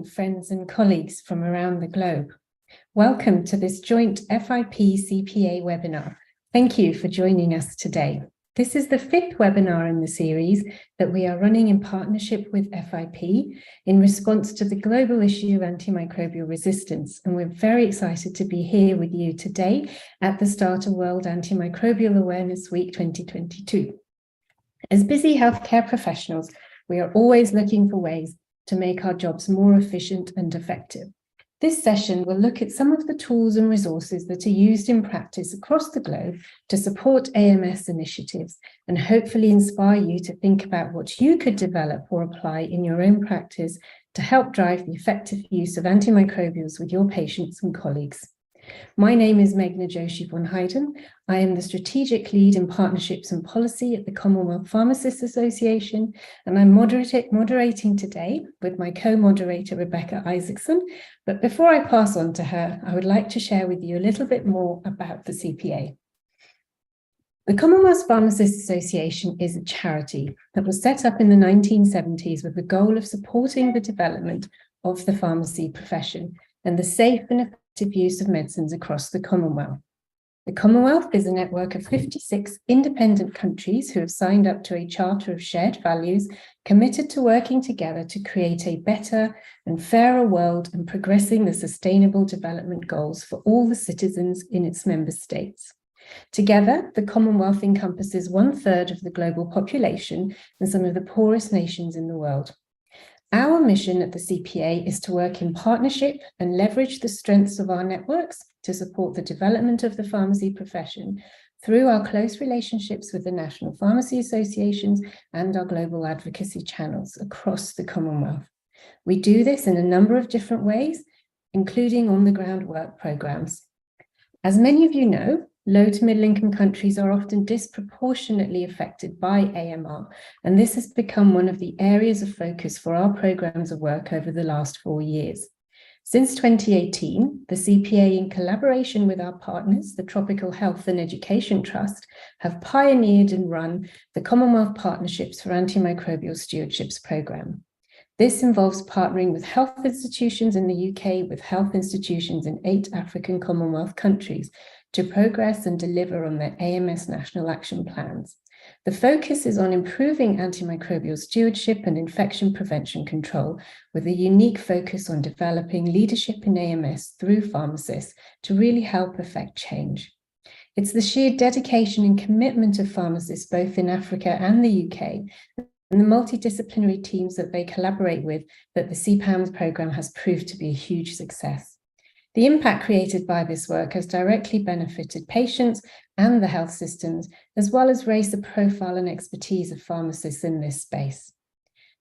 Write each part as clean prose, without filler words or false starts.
friends and colleagues from around the globe. Welcome to this joint FIP-CPA webinar. Thank you for joining us today. This is the fifth webinar in the series that we are running in partnership with FIP in response to the global issue of antimicrobial resistance, and we're very excited to be here with you today at the start of World Antimicrobial Awareness Week 2022. As busy healthcare professionals, we are always looking for ways to make our jobs more efficient and effective. This session will look at some of the tools and resources that are used in practice across the globe to support AMS initiatives and hopefully inspire you to think about what you could develop or apply in your own practice to help drive the effective use of antimicrobials with your patients and colleagues. My name is Meghna Joshi-von Heyden. I am the Strategic Lead in Partnerships and Policy at the Commonwealth Pharmacists Association, and I'm moderating today with my co-moderator, Rebecca Isaacson. But before I pass on to her, I would like to share with you a little bit more about the CPA. The Commonwealth Pharmacists Association is a charity that was set up in the 1970s with the goal of supporting the development of the pharmacy profession and the safe and effective use of medicines across the Commonwealth. The Commonwealth is a network of 56 independent countries who have signed up to a charter of shared values committed to working together to create a better and fairer world and progressing the sustainable development goals for all the citizens in its member states. Together, the Commonwealth encompasses 1/3 of the global population and some of the poorest nations in the world. Our mission at the CPA is to work in partnership and leverage the strengths of our networks to support the development of the pharmacy profession through our close relationships with the national pharmacy associations and our global advocacy channels across the Commonwealth. We do this in a number of different ways, including on-the-ground work programs. As many of you know, low to middle-income countries are often disproportionately affected by AMR, and this has become one of the areas of focus for our programs of work over the last 4 years. Since 2018, the CPA, in collaboration with our partners, the Tropical Health and Education Trust, have pioneered and run the Commonwealth Partnerships for Antimicrobial Stewardships program. This involves partnering with health institutions in the UK, with health institutions in 8 African Commonwealth countries, to progress and deliver on their AMS national action plans. The focus is on improving antimicrobial stewardship and infection prevention control, with a unique focus on developing leadership in AMS through pharmacists to really help affect change. It's the sheer dedication and commitment of pharmacists both in Africa and the UK and the multidisciplinary teams that they collaborate with that the CPAMS program has proved to be a huge success. The impact created by this work has directly benefited patients and the health systems, as well as raised the profile and expertise of pharmacists in this space.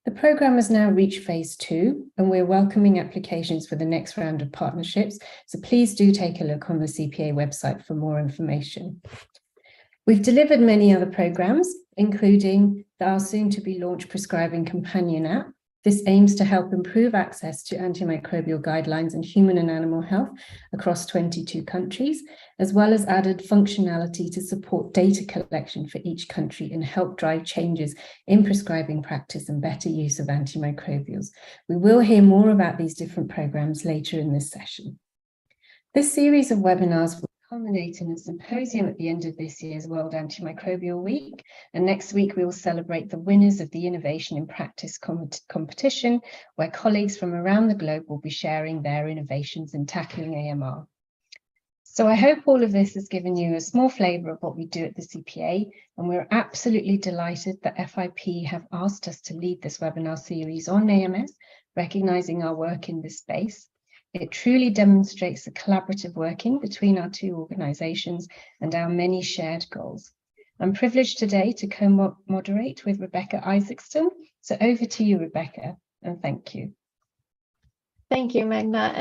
The program has now reached phase 2, and we're welcoming applications for the next round of partnerships, so please do take a look on the CPA website for more information. We've delivered many other programs, including our soon-to-be-launched prescribing companion app. This aims to help improve access to antimicrobial guidelines in human and animal health across 22 countries, as well as added functionality to support data collection for each country and help drive changes in prescribing practice and better use of antimicrobials. We will hear more about these different programs later in this session. This series of webinars will culminate in a symposium at the end of this year's World Antimicrobial Week, and next week we will celebrate the winners of the Innovation in Practice competition, where colleagues from around the globe will be sharing their innovations in tackling AMR. So I hope all of this has given you a small flavour of what we do at the CPA, and we're absolutely delighted that FIP have asked us to lead this webinar series on AMS, recognising our work in this space. It truly demonstrates the collaborative working between our 2 organisations and our many shared goals. I'm privileged today to co-moderate with Rebecca Isaacson. So over to you, Rebecca, and thank you. Thank you, Meghna.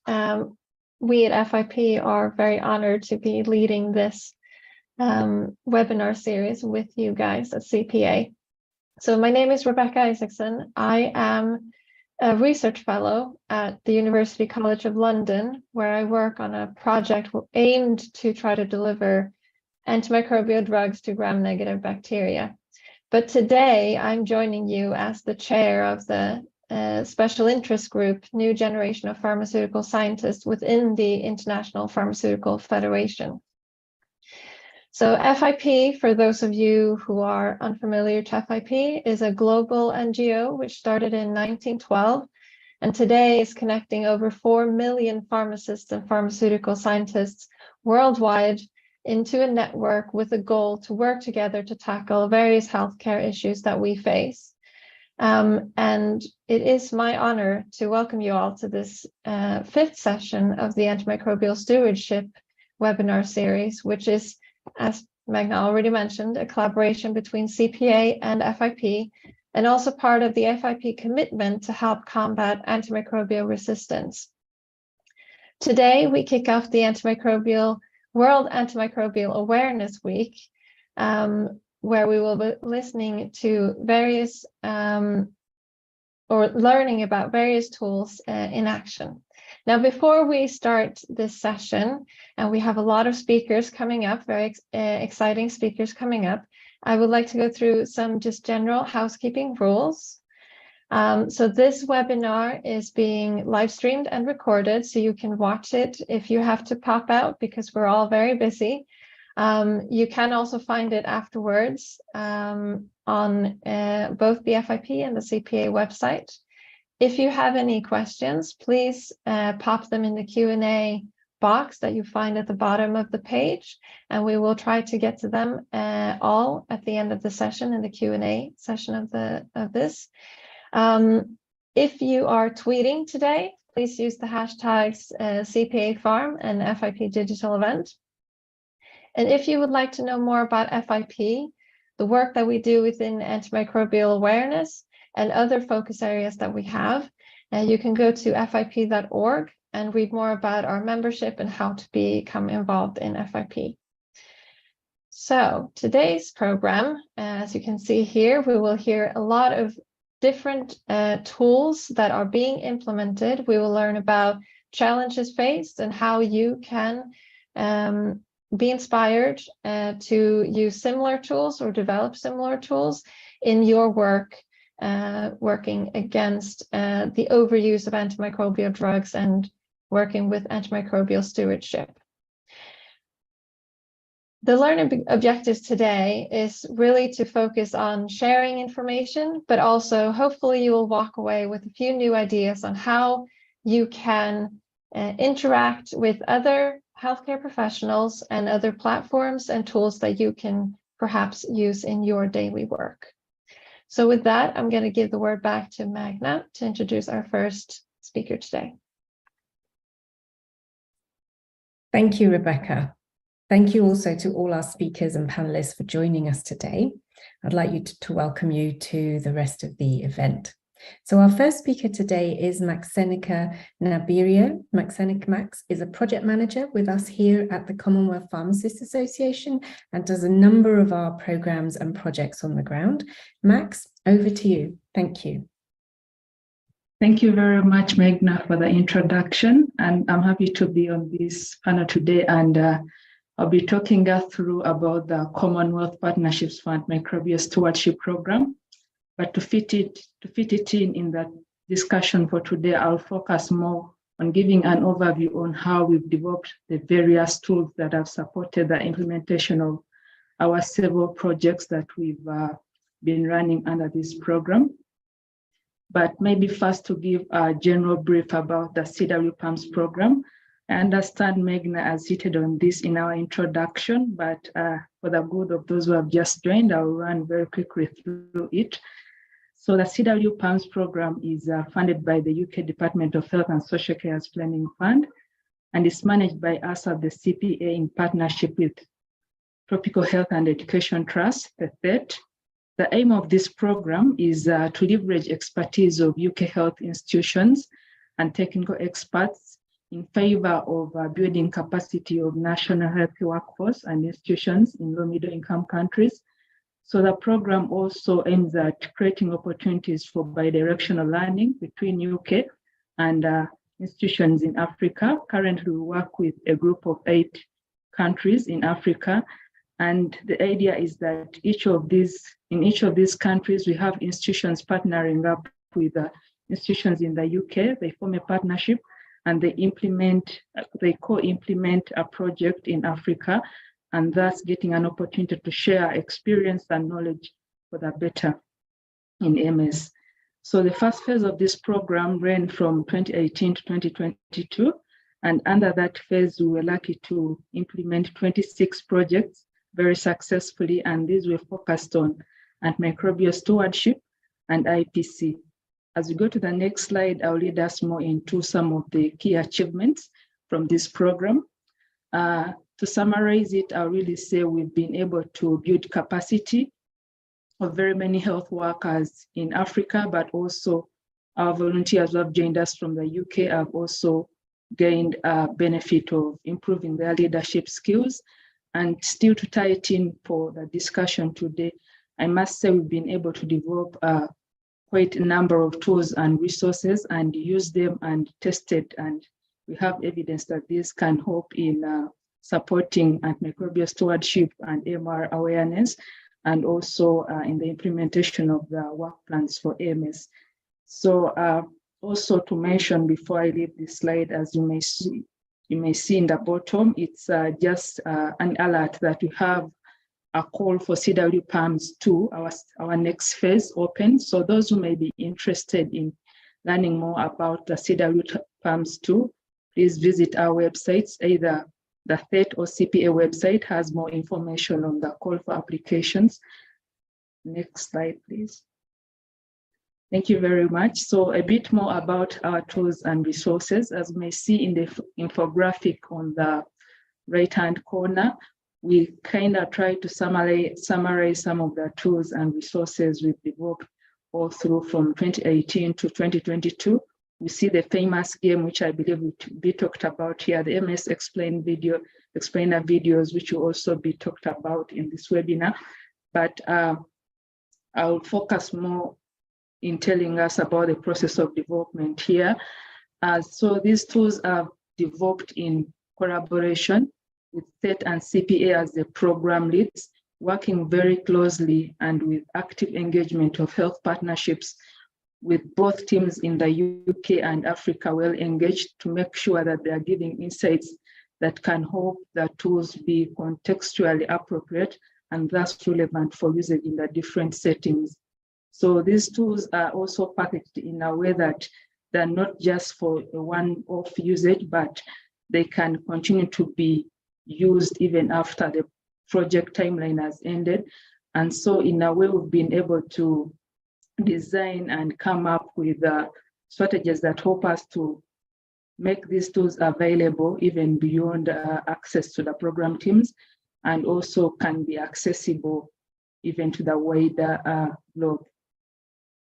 And we at FIP are very honoured to be leading this webinar series with you guys at CPA. So my name is Rebecca Isaacson. I am a research fellow at the University College of London, where I work on a project aimed to try to deliver antimicrobial drugs to gram-negative bacteria. But today I'm joining you as the chair of the special interest group, New Generation of Pharmaceutical Scientists within the International Pharmaceutical Federation. So FIP, for those of you who are unfamiliar to FIP, is a global NGO which started in 1912 and today is connecting over 4 million pharmacists and pharmaceutical scientists worldwide into a network with a goal to work together to tackle various healthcare issues that we face. And it is my honor to welcome you all to this 5th session of the Antimicrobial Stewardship webinar series, which is, as Meghna already mentioned, a collaboration between CPA and FIP, and also part of the FIP commitment to help combat antimicrobial resistance. Today, we kick off the World Antimicrobial Awareness Week, where we will be listening to various or learning about various tools in action. Now, before we start this session, and we have a lot of speakers coming up, very exciting speakers coming up, I would like to go through some just general housekeeping rules. So this webinar is being live streamed and recorded, so you can watch it if you have to pop out because we're all very busy. You can also find it afterwards on both the FIP and the CPA website. If you have any questions, please pop them in the Q&A box that you find at the bottom of the page, and we will try to get to them all at the end of the session in the Q&A session of this. If you are tweeting today, please use the hashtags CPA Farm and FIP Digital Event. And if you would like to know more about FIP, the work that we do within antimicrobial awareness and other focus areas that we have, you can go to fip.org and read more about our membership and how to become involved in FIP. So today's program, as you can see here, we will hear a lot of different tools that are being implemented. We will learn about challenges faced and how you can be inspired to use similar tools or develop similar tools in your work, working against the overuse of antimicrobial drugs and working with antimicrobial stewardship. The learning objectives today is really to focus on sharing information, but also hopefully you will walk away with a few new ideas on how you can interact with other healthcare professionals and other platforms and tools that you can perhaps use in your daily work. So with that, I'm going to give the word back to Meghna to introduce our first speaker today. Thank you, Rebecca. Thank you also to all our speakers and panelists for joining us today. I'd like you to welcome you to the rest of the event. So our first speaker today is Maxencia Nabiryo. Maxencia Max is a project manager with us here at the Commonwealth Pharmacists Association and does a number of our programs and projects on the ground. Max, over to you. Thank you. Thank you very much, Meghna, for the introduction. And I'm happy to be on this panel today. And I'll be talking us through about the Commonwealth Partnerships for Antimicrobial Stewardship Program. But to fit it in that discussion for today, I'll focus more on giving an overview on how we've developed the various tools that have supported the implementation of our several projects that we've been running under this program. But maybe first to give a general brief about the CW-PAMS program. I understand Meghna has hit on this in our introduction, but for the good of those who have just joined, I'll run very quickly through it. So the CW-PAMS program is funded by the UK Department of Health and Social Care's Planning Fund, and is managed by us at the CPA in partnership with Tropical Health and Education Trust, the THET. The aim of this program is to leverage expertise of UK health institutions and technical experts in favor of building capacity of national health workforce and institutions in low-middle income countries. So the program also aims at creating opportunities for bidirectional learning between UK and institutions in Africa. Currently, we work with a group of 8 countries in Africa. And the idea is that in each of these countries, we have institutions partnering up with institutions in the UK. They form a partnership and they co-implement a project in Africa, and thus getting an opportunity to share experience and knowledge for the better in AMS. So the first phase of this program ran from 2018 to 2022. And under that phase, we were lucky to implement 26 projects very successfully. And these were focused on antimicrobial stewardship and IPC. As we go to the next slide, I'll lead us more into some of the key achievements from this program. To summarize it, I'll really say we've been able to build capacity of very many health workers in Africa, but also our volunteers who have joined us from the UK have also gained a benefit of improving their leadership skills. And still to tie it in for the discussion today, I must say we've been able to develop quite a number of tools and resources and use them and test it. And we have evidence that this can help in supporting antimicrobial stewardship and AMR awareness, and also in the implementation of the work plans for AMS. So also to mention before I leave this slide, as you may see in the bottom, it's just an alert that we have a call for CW PAMS 2, our next phase open. So those who may be interested in learning more about the CW PAMS 2, please visit our websites. Either the THET or CPA website has more information on the call for applications. Next slide, please. Thank you very much. So a bit more about our tools and resources. As you may see in the infographic on the right-hand corner, we kind of try to summarize some of the tools and resources we've developed all through from 2018 to 2022. We see the famous game, which I believe will be talked about here, the MS explainer videos, which will also be talked about in this webinar. But I'll focus more in telling us about the process of development here. So these tools are developed in collaboration with THET and CPA as the program leads, working very closely and with active engagement of health partnerships with both teams in the UK and Africa well engaged to make sure that they are giving insights that can help the tools be contextually appropriate and thus relevant for usage in the different settings. So these tools are also packaged in a way that they're not just for a one-off usage, but they can continue to be used even after the project timeline has ended. And so in a way, we've been able to design and come up with strategies that help us to make these tools available even beyond access to the program teams, and also can be accessible even to the wider globe.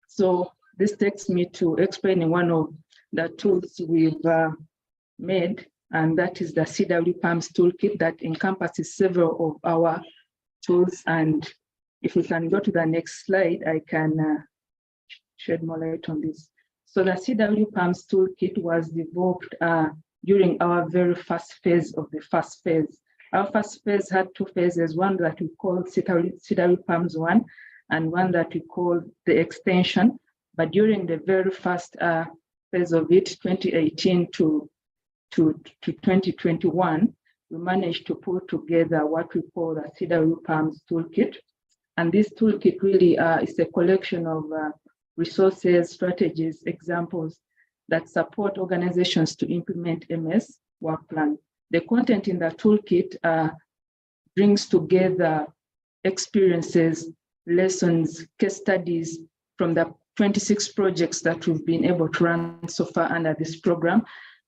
So this takes me to explaining one of the tools we've made, and that is the CW PAMS toolkit that encompasses several of our tools. And if we can go to the next slide, I can shed more light on this. So the CW PAMS toolkit was developed during our very first phase of the first phase. Our first phase had two phases, one that we called CW PAMS 1 and one that we called the extension. But during the very first phase of it, 2018 to 2021, we managed to put together what we call the CW PAMS toolkit. And this toolkit really is a collection of resources, strategies, examples that support organizations to implement MS work plan. The content in the toolkit brings together experiences, lessons, case studies from the 26 projects that we've been able to run so far under this program.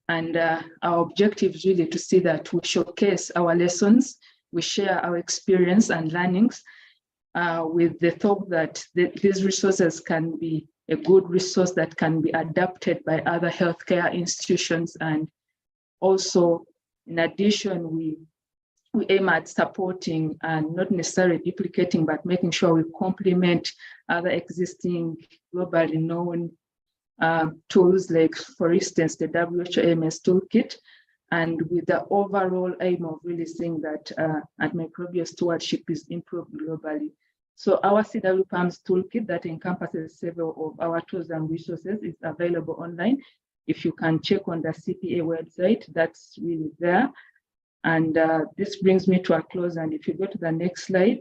And our objective is really to see that we showcase our lessons, we share our experience and learnings with the thought that these resources can be a good resource that can be adapted by other healthcare institutions. And also, in addition, we aim at supporting and not necessarily duplicating, but making sure we complement other existing globally known tools, like, for instance, the WHO AMS toolkit, and with the overall aim of really seeing that antimicrobial stewardship is improved globally. So our CWPAMS toolkit that encompasses several of our tools and resources is available online. If you can check on the CPA website, that's really there. And this brings me to a close. And if you go to the next slide,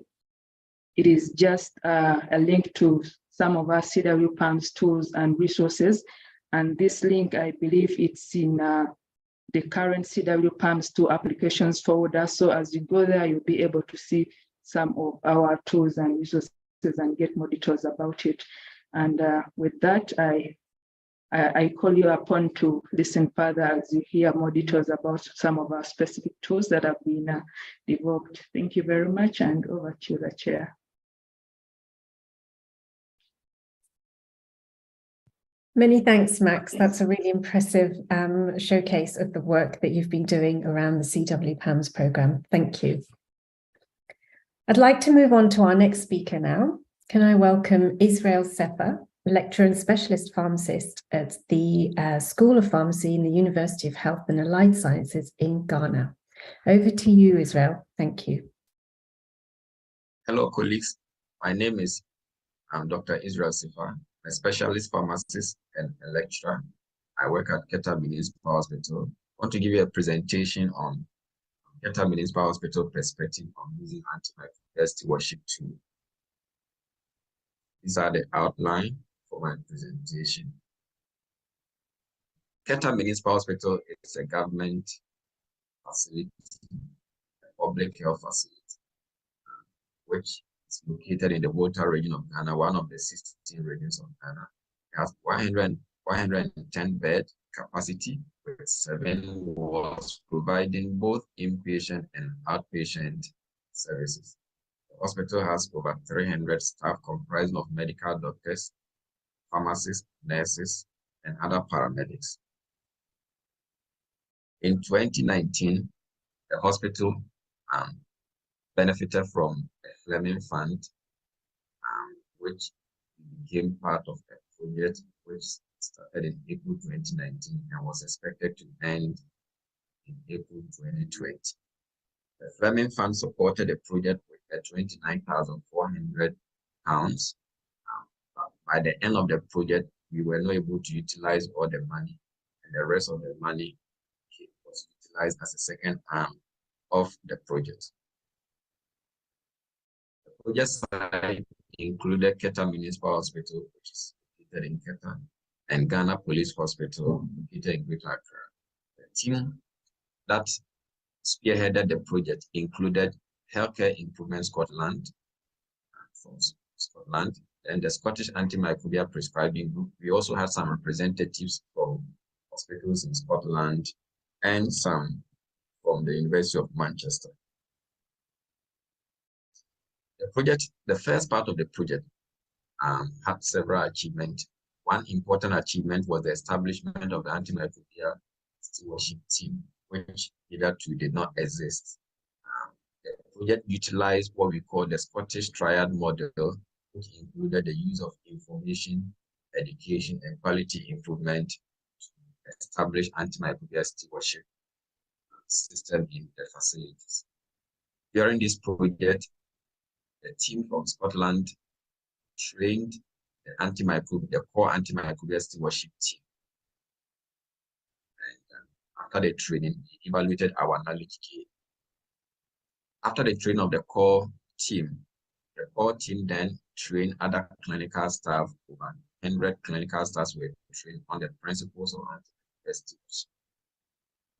it is just a link to some of our CWPAMS tools and resources. And this link, I believe it's in the current CWPAMS 2 applications folder. So as you go there, you'll be able to see some of our tools and resources and get more details about it. And with that, I call you upon to listen further as you hear more details about some of our specific tools that have been developed. Thank you very much, and over to the chair. Many thanks, Max. That's a really impressive showcase of the work that you've been doing around the CWPAMS program. Thank you. I'd like to move on to our next speaker now. Can I welcome Israel Sefer, lecturer and specialist pharmacist at the School of Pharmacy in the University of Health and Allied Sciences in Ghana. Over to you, Israel. Thank you. Hello, colleagues. My name is Dr. Israel Sefer, a specialist pharmacist and a lecturer. I work at Keta Municipal Hospital. I want to give you a presentation on Keta Municipal Hospital perspective on using antimicrobial stewardship tool. These are the outline for my presentation. Keta Municipal Hospital is a government facility, a public health facility, which is located in the Volta region of Ghana, one of the 16 regions of Ghana. It has 110 bed capacity with 7 wards, providing both inpatient and outpatient services. The hospital has over 300 staff comprising of medical doctors, pharmacists, nurses, and other paramedics. In 2019, the hospital benefited from a Fleming Fund, which became part of a project which started in April 2019 and was expected to end in April 2020. The Fleming Fund supported the project with a £29,400. By the end of the project, we were not able to utilize all the money, and the rest of the money was utilized as a second arm of the project. The project site included Keta Municipal Hospital, which is located in Keta, and Ghana Police Hospital, located in Greater Accra. The team that spearheaded the project included Healthcare Improvement Scotland, from Scotland, and the Scottish Antimicrobial Prescribing Group. We also had some representatives from hospitals in Scotland and some from the University of Manchester. The project, the first part of the project had several achievements. One important achievement was the establishment of the antimicrobial stewardship team, which hitherto did not exist. The project utilized what we call the Scottish Triad model, which included the use of information, education, and quality improvement to establish antimicrobial stewardship system in the facilities. During this project, the team from Scotland trained the core antimicrobial stewardship team. And after the training, we evaluated our knowledge gain. After the training of the core team then trained other clinical staff. Over 100 clinical staff were trained on the principles of antimicrobial stewardship.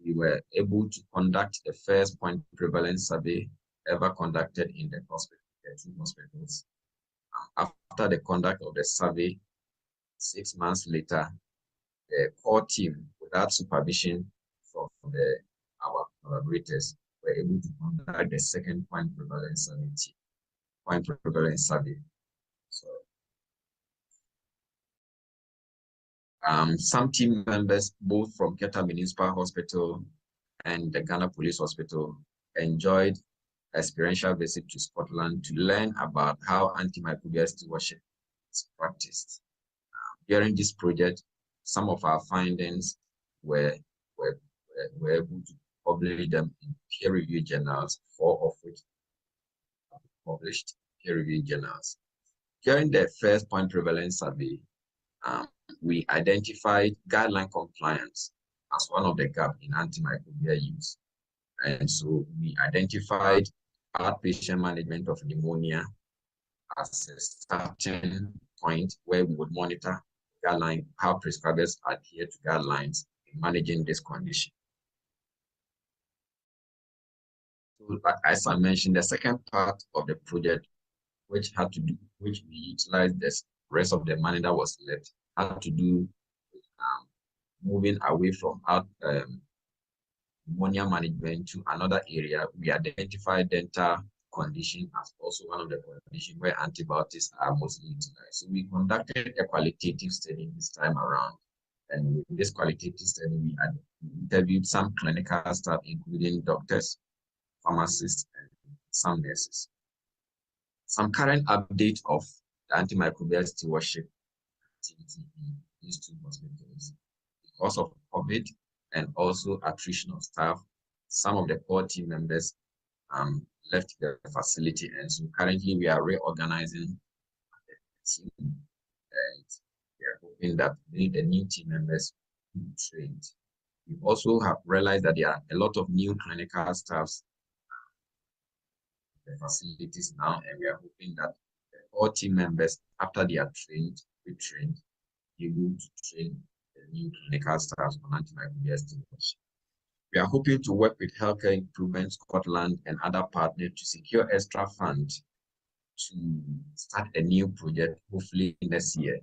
We were able to conduct the first point prevalence survey ever conducted in the hospital, the 2 hospitals. After the conduct of the survey, 6 months later, the core team, without supervision from our collaborators, were able to conduct the second point prevalence survey. So, some team members, both from Keta Municipal Hospital and the Ghana Police Hospital, enjoyed experiential visit to Scotland to learn about how antimicrobial stewardship is practiced. During this project, some of our findings were able to publish them in peer-reviewed journals, 4 of which are published, peer-reviewed journals. During the first point prevalence survey, we identified guideline compliance as one of the gaps in antimicrobial use. And so we identified outpatient management of pneumonia as a starting point where we would monitor guideline, how prescribers adhere to guidelines in managing this condition. So, as I mentioned, the second part of the project, which we utilized the rest of the money that was left, had to do with moving away from pneumonia management to another area. We identified dental condition as also one of the conditions where antibiotics are mostly utilized. So we conducted a qualitative study this time around. And with this qualitative study, we interviewed some clinical staff, including doctors, pharmacists, and some nurses. Some current update of the antimicrobial stewardship activity in these two hospitals. Because of COVID and also attrition of staff, some of the core team members left the facility, and so currently we are reorganizing the team, and we are hoping that the new team members will be trained. We also have realized that there are a lot of new clinical staffs in the facilities now, and we are hoping that the core team members, after they are trained, retrained, be able to train the new clinical staffs on antimicrobial stewardship. We are hoping to work with Healthcare Improvement Scotland and other partners to secure extra funds to start a new project, hopefully next year.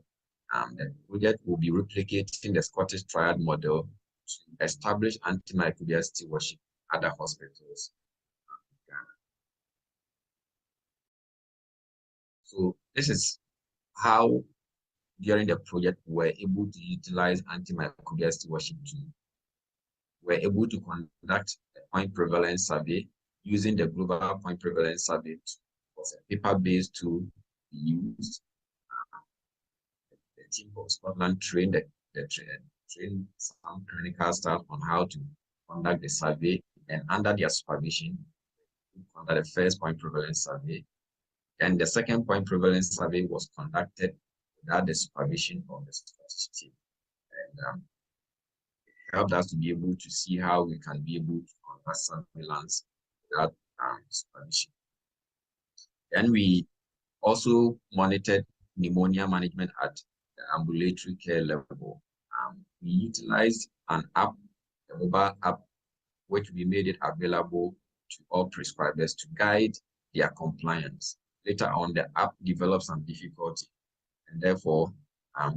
The project will be replicating the Scottish triad model to establish antimicrobial stewardship at other hospitals. So this is how, during the project, we were able to utilize antimicrobial stewardship tool. We're able to conduct a point prevalence survey using the global point prevalence survey. It was a paper-based tool we used. The team of Scotland trained some clinical staff on how to conduct the survey, and under their supervision, we conducted the first point prevalence survey. And the second point prevalence survey was conducted without the supervision of the Scottish team. And helped us to be able to see how we can be able to conduct surveillance without supervision. Then we also monitored pneumonia management at the ambulatory care level. We utilized an app, a mobile app, which we made it available to all prescribers to guide their compliance. Later on, the app developed some difficulty, and therefore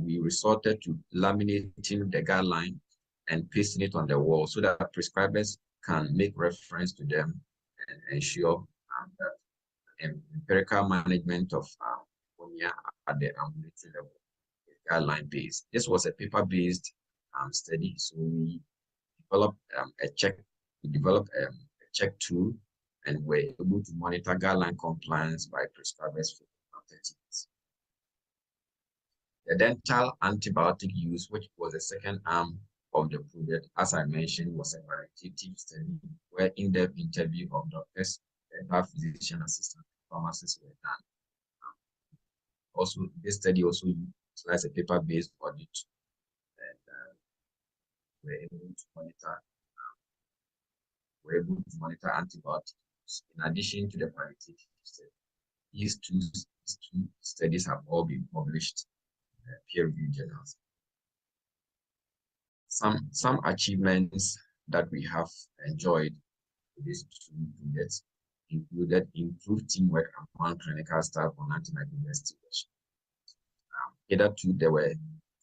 we resorted to laminating the guideline and pasting it on the wall so that prescribers can make reference to them and ensure that empirical management of pneumonia at the ambulatory level is guideline-based. This was a paper-based study, so we developed a check tool, and were able to monitor guideline compliance by prescribers for 30 days. The dental antibiotic use, which was the second arm of the project, as I mentioned, was a qualitative study where in-depth interview of doctors, dental physician assistant, pharmacists were done. Also, this study also utilized a paper-based audit, and we're able to monitor antibiotics in addition to the qualitative study. These two studies have all been published in peer-reviewed journals. Some achievements that we have enjoyed with these two projects included improved teamwork among clinical staff on antimicrobial stewardship. Hitherto, there were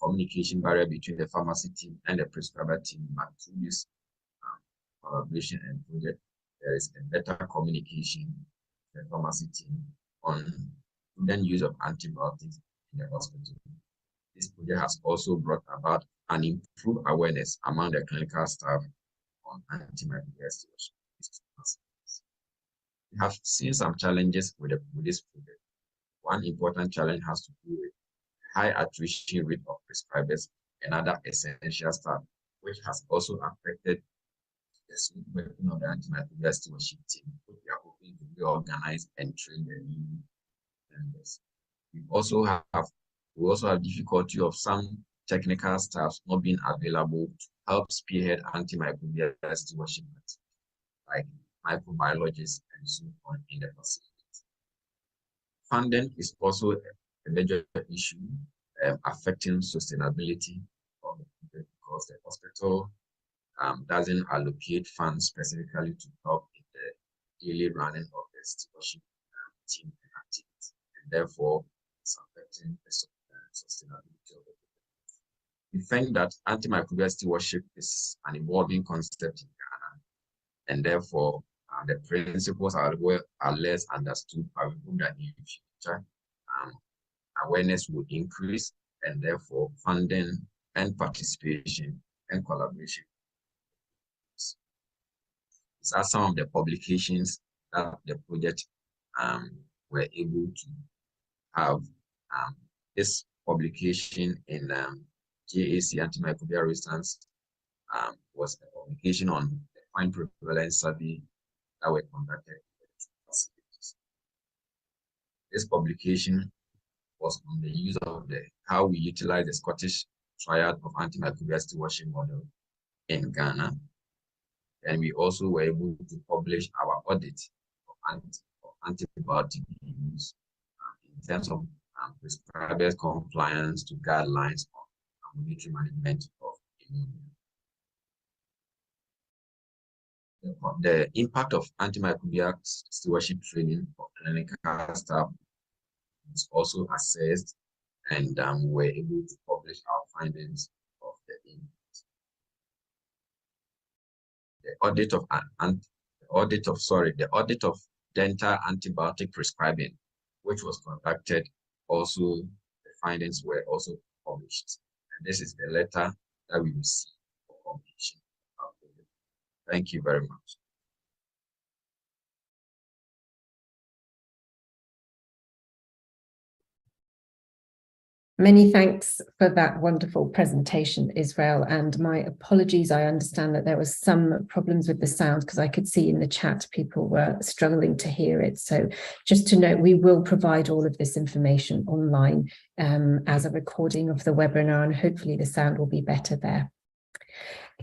communication barrier between the pharmacy team and the prescriber team, but through this collaboration and project, there is a better communication with the pharmacy team on prudent use of antibiotics in the hospital. This project has also brought about an improved awareness among the clinical staff on antimicrobial stewardship. We have seen some challenges with this project. One important challenge has to do with high attrition rate of prescribers and other essential staff, which has also affected the smooth working of the antimicrobial stewardship team, which we are hoping to reorganize and train the new members. We also have difficulty of some technical staff not being available to help spearhead antimicrobial stewardship, like microbiologists and so on in the facility. Funding is also a major issue affecting sustainability of the because the hospital doesn't allocate funds specifically to help in the daily running of the stewardship team and activities, and therefore it's affecting the sustainability of the business. We think that antimicrobial stewardship is an evolving concept in Ghana, and therefore the principles are less understood, but we hope that in the future awareness will increase, and therefore funding and participation and collaboration. These are some of the publications that the project were able to have. This publication in JAC antimicrobial resistance was a publication on the point prevalence survey that were conducted in the facilities. This publication was on the use of how we utilize the Scottish triad of antimicrobial stewardship model in Ghana. And we also were able to publish our audit of antibiotic use in terms of prescribers' compliance to guidelines on monitoring management of pneumonia. The impact of antimicrobial stewardship training for clinical staff is also assessed, and we were able to publish our findings of the impact. The audit of dental antibiotic prescribing, which was conducted, also the findings were also published. And this is the letter that we received for publication. Thank you very much. Many thanks for that wonderful presentation, Israel, and my apologies. I understand that there was some problems with the sound because I could see in the chat people were struggling to hear it. So just to note, we will provide all of this information online as a recording of the webinar, and hopefully the sound will be better there.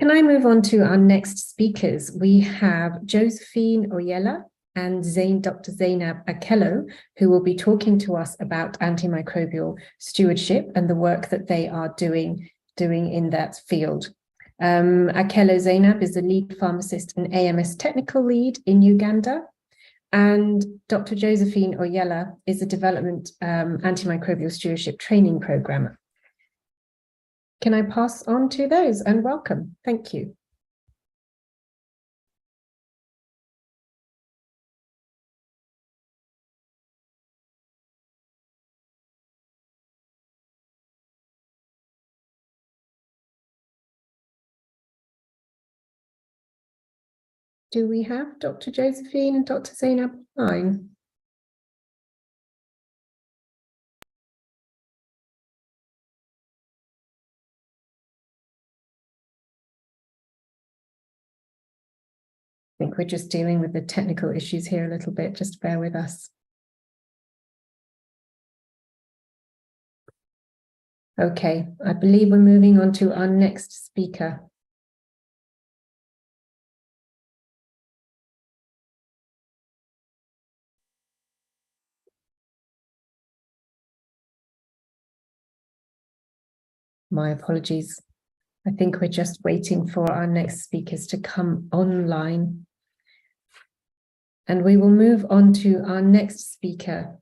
Can I move on to our next speakers? We have Joshi-von Oyella and Dr. Zainab Akello, who will be talking to us about antimicrobial stewardship and the work that they are doing in that field. Akello Zainab is the lead pharmacist and AMS technical lead in Uganda, and Dr. Joshi-von Oyella is a development antimicrobial stewardship training programmer. Can I pass on to those, and welcome. Thank you. Do we have Dr. Joshi-von and Dr. Zainab online? I think we're just dealing with the technical issues here a little bit. Just bear with us. Okay, I believe we're moving on to our next speaker. My apologies. I think we're just waiting for our next speakers to come online. And we will move on to our next speaker,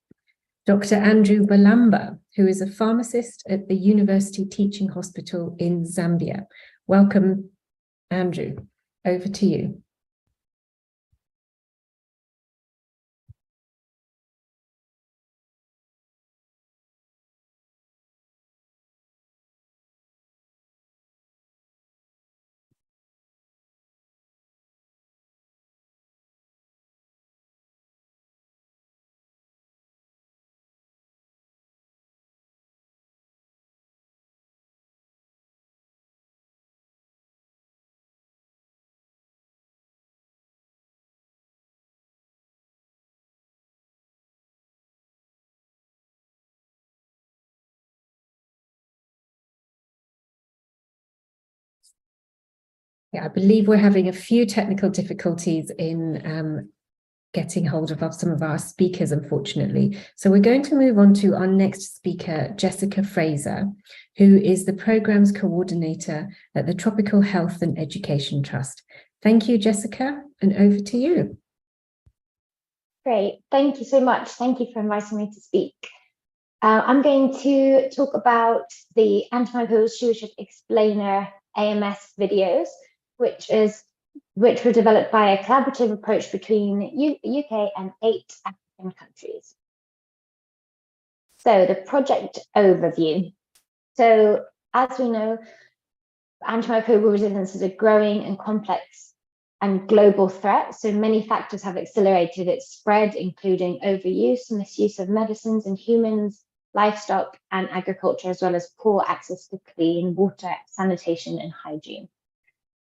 Dr. Andrew Balamba, who is a pharmacist at the University Teaching Hospital in Zambia. Welcome, Andrew. Over to you. Yeah, I believe we're having a few technical difficulties in getting hold of some of our speakers, unfortunately. So we're going to move on to our next speaker, Jessica Fraser, who is the Programmes Coordinator at the Tropical Health and Education Trust. Thank you, Jessica, and over to you. Great, thank you so much. Thank you for inviting me to speak. I'm going to talk about the Antimicrobial Stewardship Explainer AMS videos, which were developed by a collaborative approach between UK and 8 African countries. So the project overview. So as we know, antimicrobial resistance is a growing and complex and global threat. So many factors have accelerated its spread, including overuse and misuse of medicines in humans, livestock and agriculture, as well as poor access to clean water, sanitation and hygiene.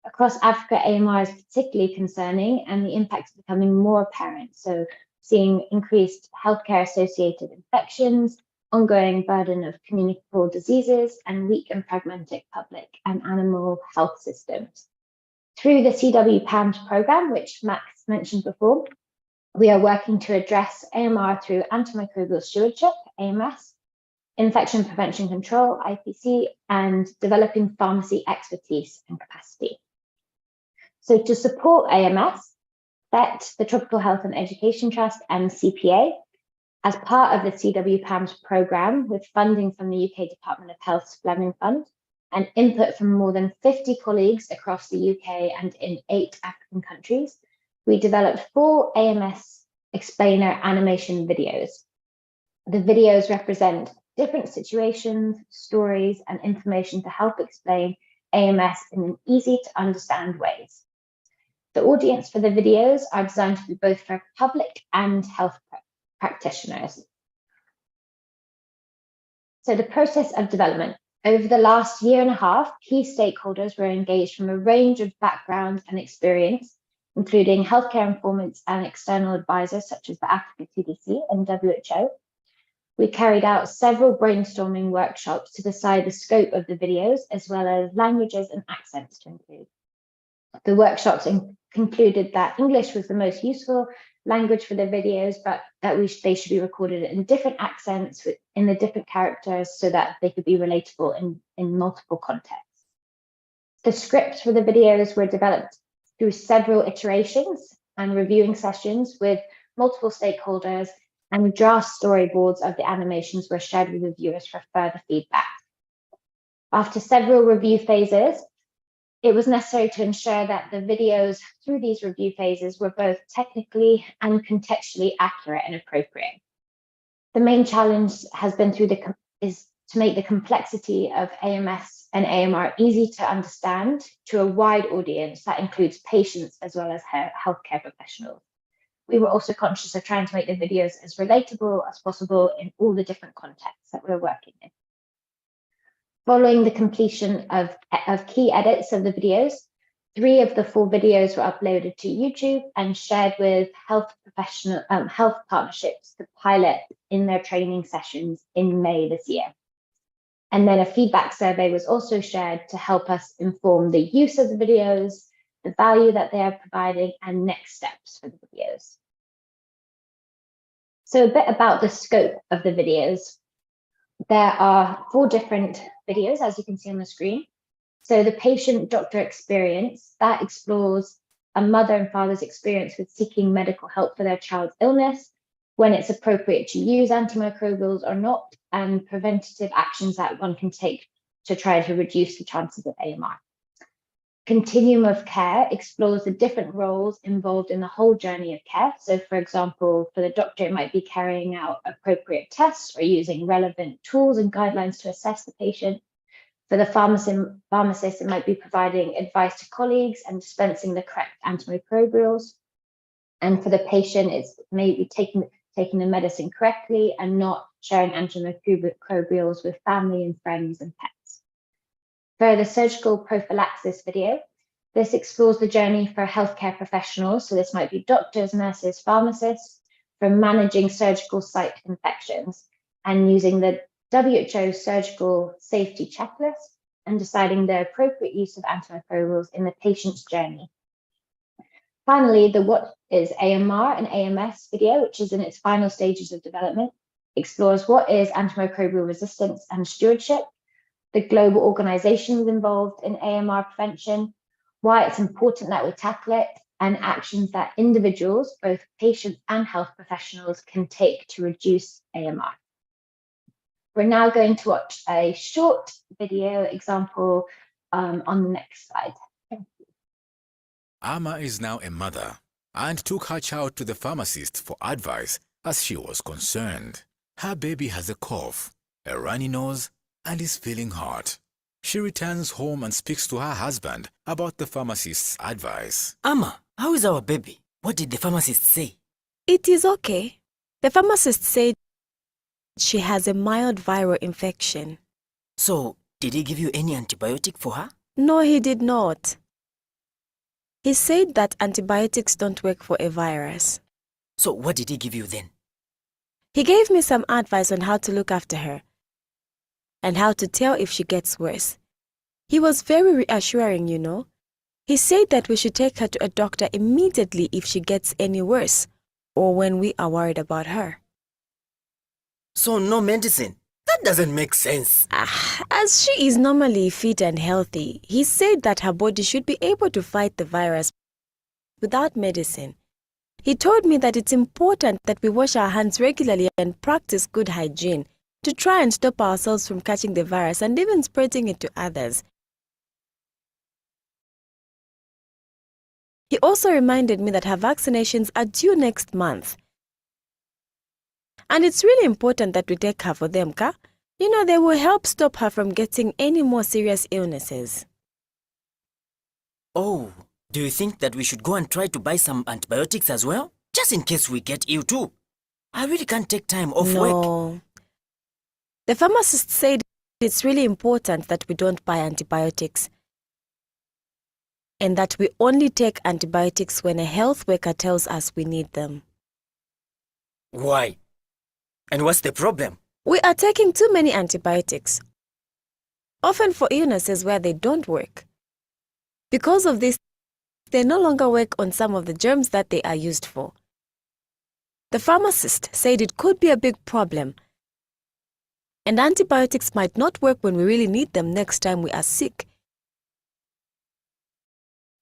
Across Africa, AMR is particularly concerning and the impact is becoming more apparent. So seeing increased healthcare associated infections, ongoing burden of communicable diseases, and weak and fragmented public and animal health systems. Through the CW-PAMS program, which Max mentioned before, we are working to address AMR through antimicrobial stewardship, AMS, infection prevention control, IPC, and developing pharmacy expertise and capacity. So to support AMS, VET, the Tropical Health and Education Trust, and CPA, as part of the CW-PAMS program with funding from the UK Department of Health's Fleming Fund and input from more than 50 colleagues across the UK and in 8 African countries, we developed 4 AMS explainer animation videos. The videos represent different situations, stories, and information to help explain AMS in easy to understand ways. The audience for the videos are designed to be both for public and health practitioners. So the process of development. Over the last year and a half, key stakeholders were engaged from a range of backgrounds and experience, including healthcare informants and external advisors such as the Africa CDC and WHO. We carried out several brainstorming workshops to decide the scope of the videos, as well as languages and accents to include. The workshops concluded that English was the most useful language for the videos, but that they should be recorded in different accents in the different characters so that they could be relatable in multiple contexts. The scripts for the videos were developed through several iterations and reviewing sessions with multiple stakeholders, and draft storyboards of the animations were shared with the viewers for further feedback. After several review phases, it was necessary to ensure that the videos through these review phases were both technically and contextually accurate and appropriate. The main challenge has been is to make the complexity of AMS and AMR easy to understand to a wide audience that includes patients as well as healthcare professionals. We were also conscious of trying to make the videos as relatable as possible in all the different contexts that we're working in. Following the completion of key edits of the videos, 3 of the 4 videos were uploaded to YouTube and shared with health partnerships to pilot in their training sessions in May this year. And then a feedback survey was also shared to help us inform the use of the videos, the value that they are providing, and next steps for the videos. So a bit about the scope of the videos. There are 4 different videos, as you can see on the screen. So the patient-doctor experience, that explores a mother and father's experience with seeking medical help for their child's illness, when it's appropriate to use antimicrobials or not, and preventative actions that one can take to try to reduce the chances of AMR. Continuum of care explores the different roles involved in the whole journey of care. So for example, for the doctor, it might be carrying out appropriate tests or using relevant tools and guidelines to assess the patient. For the pharmacist, it might be providing advice to colleagues and dispensing the correct antimicrobials. And for the patient, it's maybe taking the medicine correctly and not sharing antimicrobials with family and friends and pets. For the surgical prophylaxis video, this explores the journey for healthcare professionals. So this might be doctors, nurses, pharmacists, for managing surgical site infections and using the WHO surgical safety checklist and deciding the appropriate use of antimicrobials in the patient's journey. Finally, the What is AMR and AMS video, which is in its final stages of development, explores what is antimicrobial resistance and stewardship, the global organizations involved in AMR prevention, why it's important that we tackle it, and actions that individuals, both patients and health professionals, can take to reduce AMR. We're now going to watch a short video example on the next slide. Amma is now a mother and took her child to the pharmacist for advice as she was concerned. Her baby has a cough, a runny nose, and is feeling hot. She returns home and speaks to her husband about the pharmacist's advice. Amma, how is our baby? What did the pharmacist say? It is okay. The pharmacist said she has a mild viral infection. So, did he give you any antibiotic for her? No, he did not. He said that antibiotics don't work for a virus. So, what did he give you then? He gave me some advice on how to look after her and how to tell if she gets worse. He was very reassuring, you know. He said that we should take her to a doctor immediately if she gets any worse or when we are worried about her. So, no medicine? That doesn't make sense. As she is normally fit and healthy, he said that her body should be able to fight the virus without medicine. He told me that it's important that we wash our hands regularly and practice good hygiene to try and stop ourselves from catching the virus and even spreading it to others. He also reminded me that her vaccinations are due next month. And it's really important that we take her for them, ka? You know, they will help stop her from getting any more serious illnesses. Oh, do you think that we should go and try to buy some antibiotics as well? Just in case we get ill too. I really can't take time off work. No. The pharmacist said it's really important that we don't buy antibiotics and that we only take antibiotics when a health worker tells us we need them. Why? And what's the problem? We are taking too many antibiotics, often for illnesses where they don't work. Because of this, they no longer work on some of the germs that they are used for. The pharmacist said it could be a big problem, and antibiotics might not work when we really need them next time we are sick.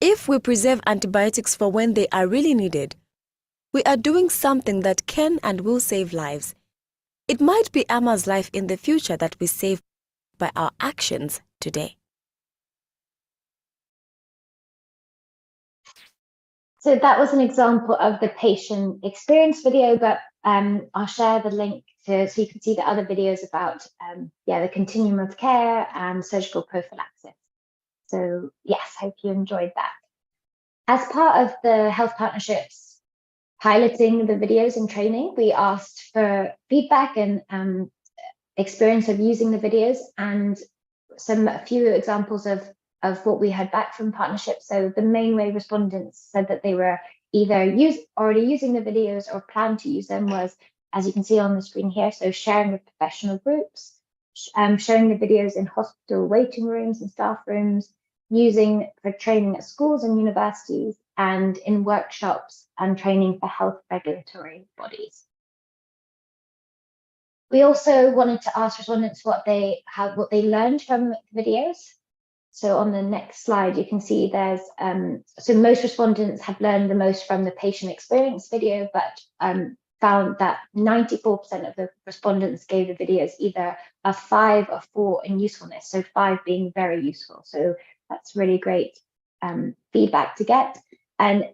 If we preserve antibiotics for when they are really needed, we are doing something that can and will save lives. It might be Amma's life in the future that we save by our actions today. So that was an example of the patient experience video, but I'll share the link so you can see the other videos about the continuum of care and surgical prophylaxis. So yes, hope you enjoyed that. As part of the health partnerships piloting the videos and training, we asked for feedback and experience of using the videos and a few examples of what we had back from partnerships. So the main way respondents said that they were either already using the videos or plan to use them was, as you can see on the screen here, so sharing with professional groups, showing the videos in hospital waiting rooms and staff rooms, using for training at schools and universities, and in workshops and training for health regulatory bodies. We also wanted to ask respondents what they learned from the videos. So on the next slide, you can see there's, so most respondents have learned the most from the patient experience video, but found that 94% of the respondents gave the videos either a 5 or 4 in usefulness, so 5 being very useful. So that's really great feedback to get. And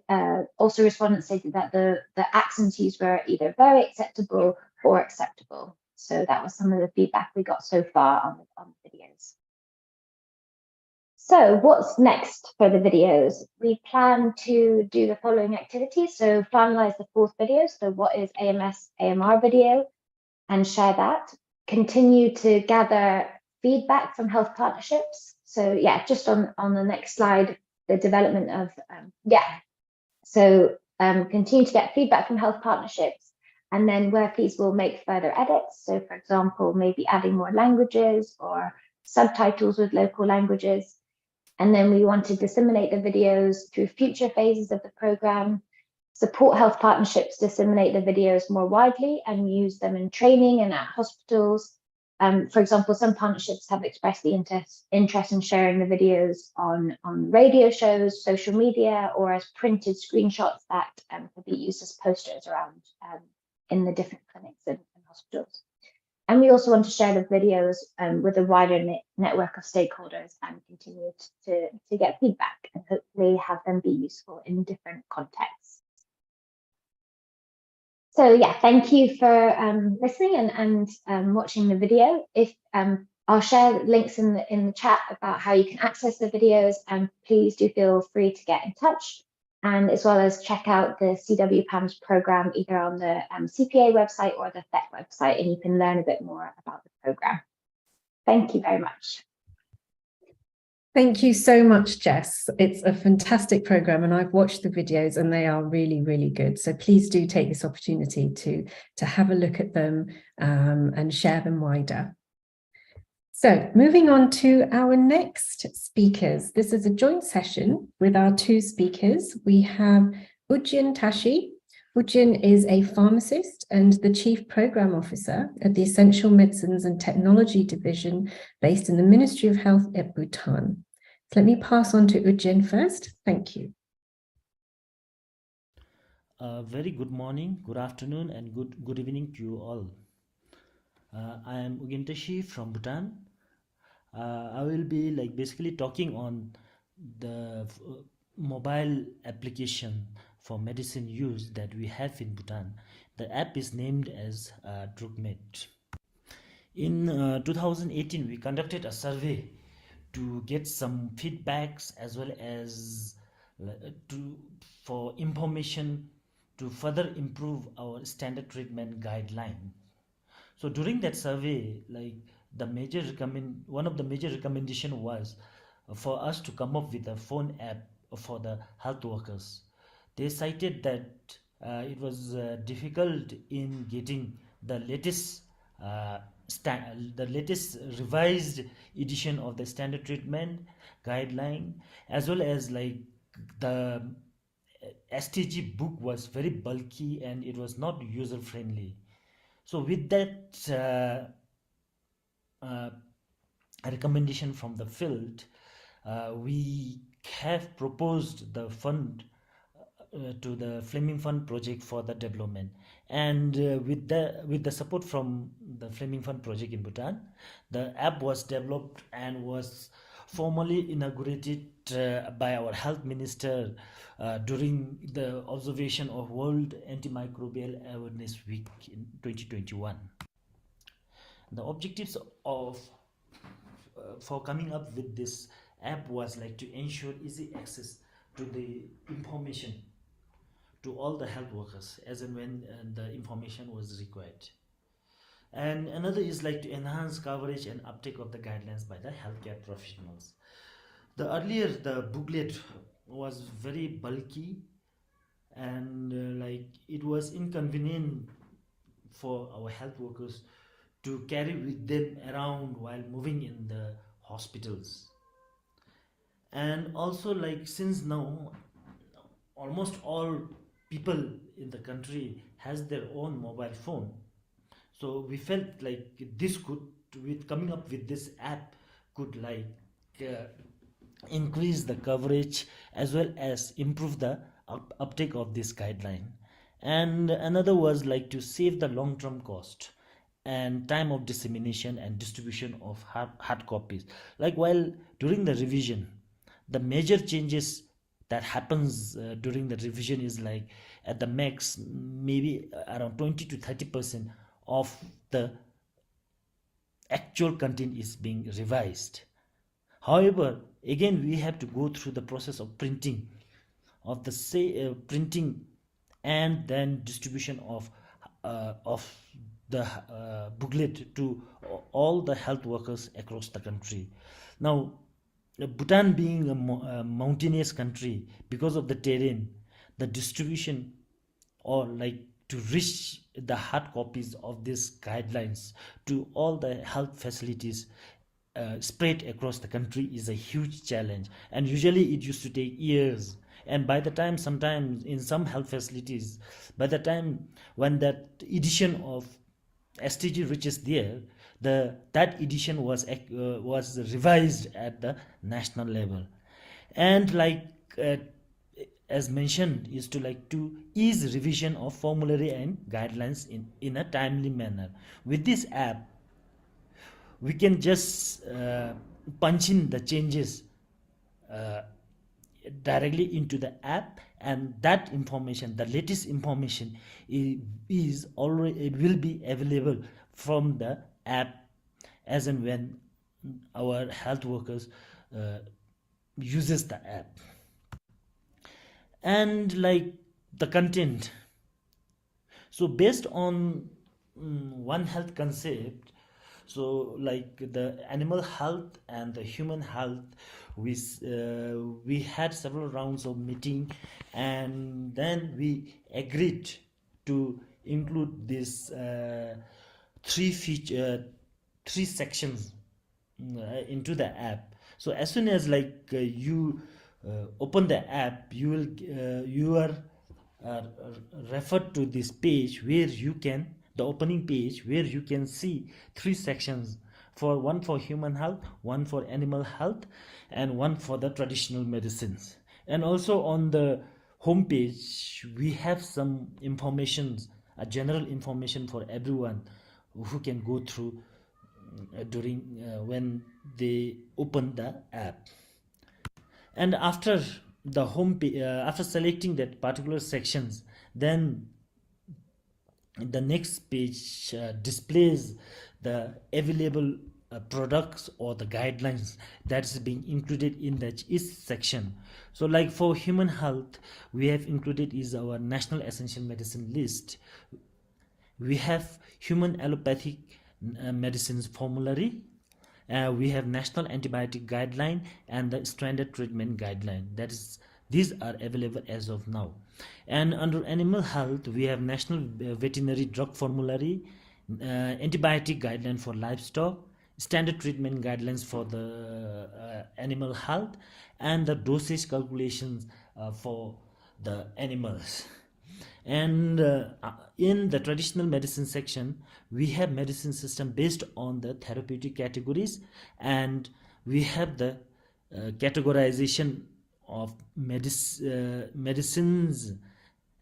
also respondents stated that the accents used were either very acceptable or acceptable. So that was some of the feedback we got so far on the videos. So what's next for the videos? We plan to do the following activities. So finalize the 4th video, so what is AMS, AMR video, and share that. Continue to gather feedback from health partnerships. So yeah, just on the next slide, the development of, continue to get feedback from health partnerships, and then where feasible, make further edits. So for example, maybe adding more languages or subtitles with local languages. And then we want to disseminate the videos through future phases of the program, support health partnerships disseminate the videos more widely and use them in training and at hospitals. For example, some partnerships have expressed the interest in sharing the videos on radio shows, social media, or as printed screenshots that could be used as posters around in the different clinics and hospitals. And we also want to share the videos with a wider network of stakeholders and continue to get feedback and hopefully have them be useful in different contexts. So yeah, thank you for listening and watching the video. If I'll share links in the chat about how you can access the videos, and please do feel free to get in touch, and as well as check out the CWPAMS program either on the CPA website or the FET website, and you can learn a bit more about the program. Thank you very much. Thank you so much, Jess. It's a fantastic program and I've watched the videos and they are really, really good. So please do take this opportunity to have a look at them and share them wider. So moving on to our next speakers. This is a joint session with our two speakers. We have Ujin Tashi. Ujin is a pharmacist and the Chief Program Officer at the Essential Medicines and Technology Division based in the Ministry of Health at Bhutan. So let me pass on to Ujin first. Thank you. Very good morning, good afternoon, and good evening to you all. I am Ujin Tashi from Bhutan. I will be basically talking on the mobile application for medicine use that we have in Bhutan. The app is named as DrugMed. In 2018, we conducted a survey to get some feedbacks as well as for information to further improve our standard treatment guideline. So during that survey, one of the major recommendation was for us to come up with a phone app for the health workers. They cited that it was difficult in getting the latest revised edition of the standard treatment guideline, as well as the STG book was very bulky and it was not user friendly. So with that recommendation from the field, we have proposed the fund to the Fleming Fund project for the development, and with the support from the Fleming Fund project in Bhutan, the app was developed and was formally inaugurated by our health minister during the observation of World Antimicrobial Awareness Week in 2021. The objectives of for coming up with this app was to ensure easy access to the information to all the health workers as and when the information was required. And another is to enhance coverage and uptake of the guidelines by the healthcare professionals. The booklet was very bulky and it was inconvenient for our health workers to carry with them around while moving in the hospitals. And also since now almost all people in the country has their own mobile phone, so we felt this could, with coming up with this app, could increase the coverage as well as improve the uptake of this guideline. And another was to save the long-term cost and time of dissemination and distribution of hard copies. While during the revision, the major changes that happens during the revision is at the max maybe around 20 to 30% of the actual content is being revised. However, again we have to go through the process of printing printing and then distribution of the booklet to all the health workers across the country. Now, Bhutan being a mountainous country, because of the terrain, the distribution or to reach the hard copies of these guidelines to all the health facilities spread across the country is a huge challenge, and usually it used to take years. And by the time, sometimes in some health facilities, by the time when that edition of STG reaches there, that edition was revised at the national level. And as mentioned, is to ease revision of formulary and guidelines in a timely manner. With this app, we can just punch in the changes directly into the app, and that information, the latest information, is already will be available from the app as and when our health workers uses the app. And the content, so based on One Health concept, so the animal health and the human health, we had several rounds of meeting, and then we agreed to include this three sections into the app. So as soon as you open the app, you are referred to this page where you can, the opening page, where you can see three sections, one for human health, one for animal health, and one for the traditional medicines. And also on the home page, we have some information, a general information for everyone who can go through during when they open the app. And after the home page, after selecting that particular sections, then the next page displays the available products or the guidelines that's being included in each section. So for human health, we have included is our national essential medicine list. We have human allopathic medicines formulary. We have national antibiotic guideline and the standard treatment guideline. These are available as of now. And under animal health, we have national veterinary drug formulary, antibiotic guideline for livestock, standard treatment guidelines for the animal health, and the dosage calculations for the animals. And in the traditional medicine section, we have medicine system based on the therapeutic categories, and we have the categorization of medicines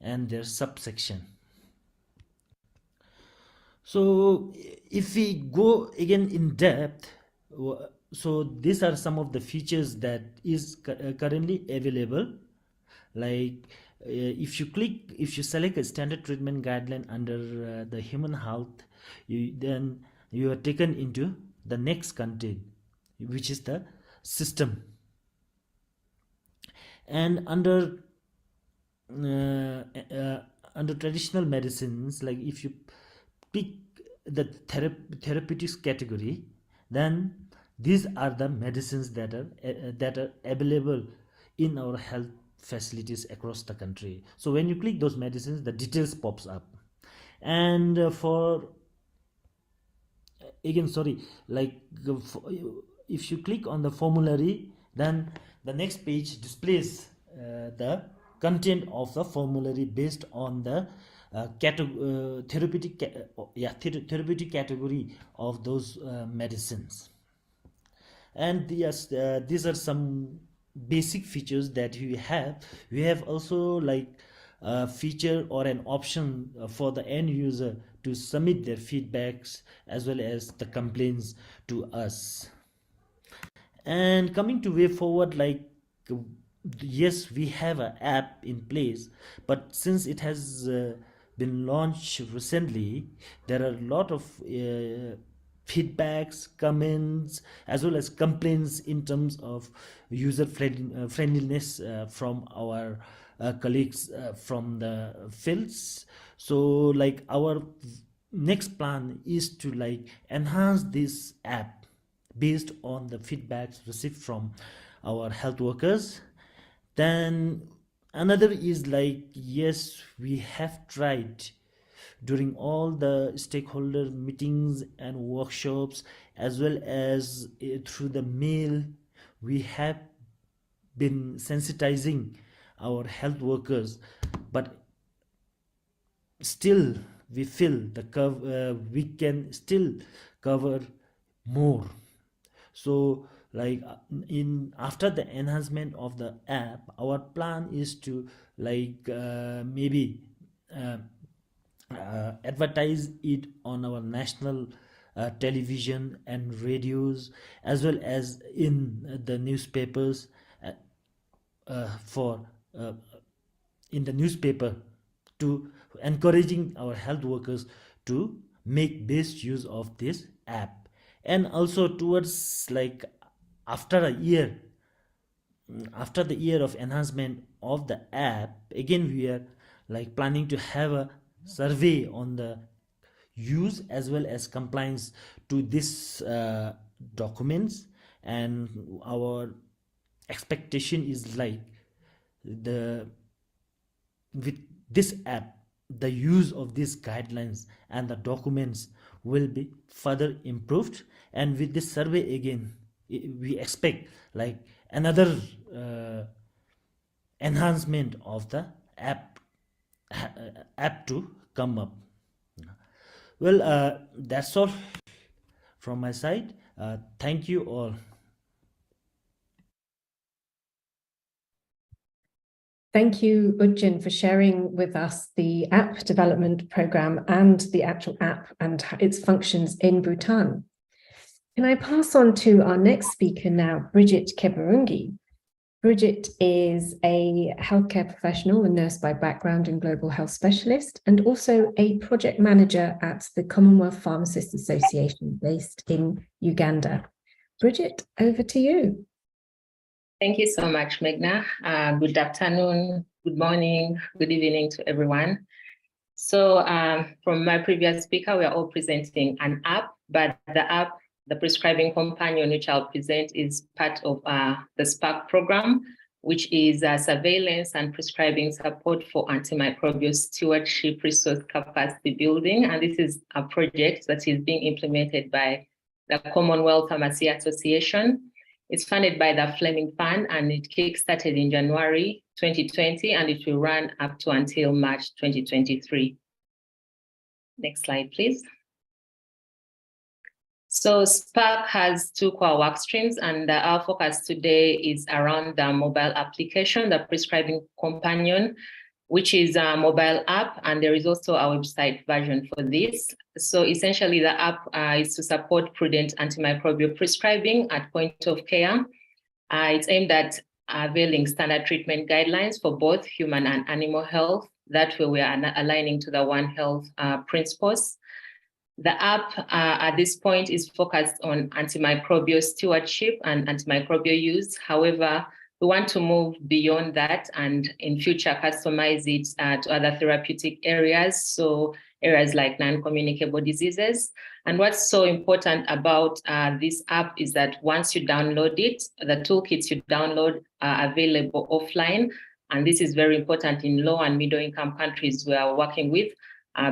and their subsection. So if we go again in depth, so these are some of the features that is currently available. If you select a standard treatment guideline under the human health, then you are taken into the next content, which is the system. And under traditional medicines, if you pick the therapeutics category, then these are the medicines that are available in our health facilities across the country. So when you click those medicines, the details pops up. And if you click on the formulary, then the next page displays the content of the formulary based on the therapeutic category of those medicines. And these are some basic features that we have also a feature or an option for the end user to submit their feedbacks as well as the complaints to us. And coming to way forward, yes, we have an app in place, but since it has been launched recently, there are a lot of feedbacks, comments, as well as complaints in terms of user friendliness from our colleagues from the fields. So our next plan is to enhance this app based on the feedbacks received from our health workers. Then another is yes, we have tried during all the stakeholder meetings and workshops, as well as through the mail. We have been sensitizing our health workers, but still we feel we can still cover more. So like in after the enhancement of the app, our plan is to maybe advertise it on our national television and radios, as well as in the newspapers, for in the newspaper, to encouraging our health workers to make best use of this app. And also towards like after the year of enhancement of the app, again we are like planning to have a survey on the use as well as compliance to this documents. And our expectation is like with this app, the use of these guidelines and the documents will be further improved. And with this survey again, we expect like another enhancement of the app to come up. Well, that's all from my side. Thank you all. Thank you, Ujjin, for sharing with us the app development program and the actual app and its functions in Bhutan. Can I pass on to our next speaker now, Bridget Keberungi? Bridget is a healthcare professional, a nurse by background and global health specialist, and also a project manager at the Commonwealth Pharmacists Association based in Uganda. Bridget, over to you. Thank you so much, Meghna. Good afternoon, good morning, good evening to everyone. So from my previous speaker, we are all presenting an app, but the app, the prescribing companion, which I'll present, is part of the SPARK program, which is surveillance and prescribing support for antimicrobial stewardship resource capacity building. And this is a project that is being implemented by the Commonwealth Pharmacy Association. It's funded by the Fleming Fund, and it kick-started in January 2020, and it will run up to until March 2023. Next slide, please. So SPARK has two core work streams, and our focus today is around the mobile application, the prescribing companion, which is a mobile app, and there is also a website version for this. So essentially the app is to support prudent antimicrobial prescribing at point of care. It's aimed at availing standard treatment guidelines for both human and animal health. That way we are aligning to the One Health principles. The app at this point is focused on antimicrobial stewardship and antimicrobial use. However, we want to move beyond that and in future customize it to other therapeutic areas. So areas like non-communicable diseases. And what's so important about this app is that once you download it, the toolkits you download are available offline. And this is very important in low and middle income countries we are working with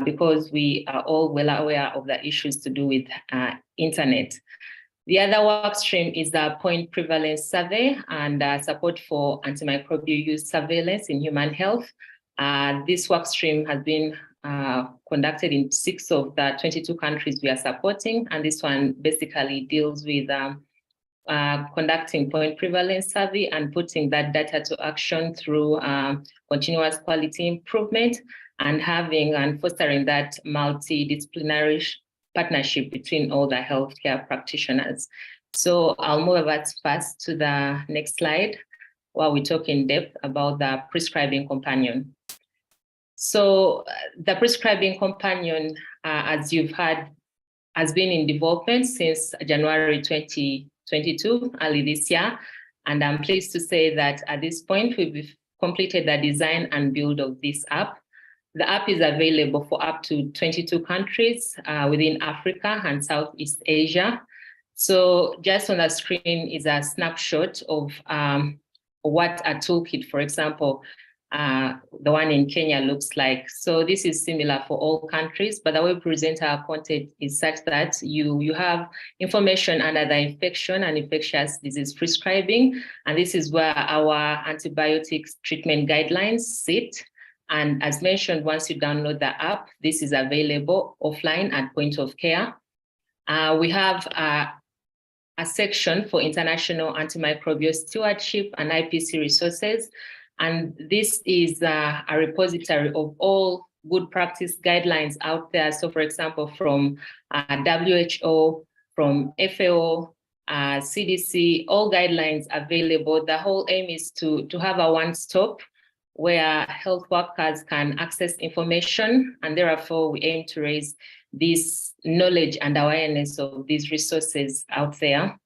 because we are all well aware of the issues to do with internet. The other work stream is the point prevalence survey and support for antimicrobial use surveillance in human health. This work stream has been conducted in 6 of the 22 countries we are supporting. And this one basically deals with conducting point prevalence survey and putting that data to action through continuous quality improvement and having and fostering that multidisciplinary partnership between all the healthcare practitioners. So I'll move fast to the next slide while we talk in depth about the prescribing companion. So the prescribing companion, as you've heard, has been in development since January 2022, early this year. And I'm pleased to say that at this point, we've completed the design and build of this app. The app is available for up to 22 countries within Africa and Southeast Asia. So just on the screen is a snapshot of what a toolkit, for example, the one in Kenya looks like. So this is similar for all countries, but the way we present our content is such that you have information under the infection and infectious disease prescribing, and this is where our antibiotics treatment guidelines sit. And as mentioned, once you download the app, this is available offline at point of care. We have a section for international antimicrobial stewardship and IPC resources. And this is a repository of all good practice guidelines out there. So for example, from WHO, from FAO, CDC, all guidelines available. The whole aim is to have a one-stop where health workers can access information, and therefore we aim to raise this knowledge and awareness of these resources out there.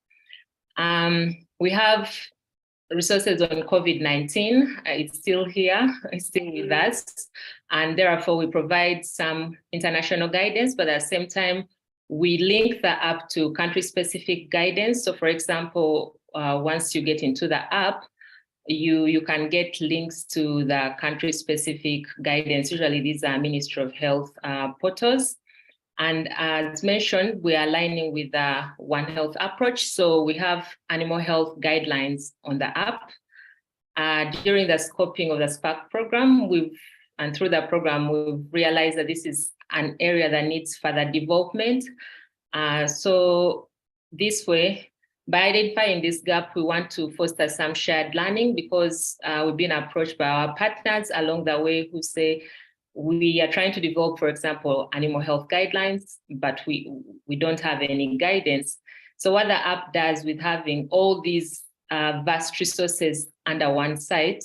We have resources on COVID-19, it's still here, it's still with us. And therefore we provide some international guidance, but at the same time, we link the app to country-specific guidance. So for example, once you get into the app, you can get links to the country-specific guidance. Usually these are Ministry of Health portals. And as mentioned, we are aligning with the One Health approach. So we have animal health guidelines on the app. During the scoping of the SPARK program, and through the program, we've realized that this is an area that needs further development. So this way, by identifying this gap, we want to foster some shared learning, because we've been approached by our partners along the way who say, we are trying to develop, for example, animal health guidelines, but we don't have any guidance. So what the app does with having all these vast resources under one site,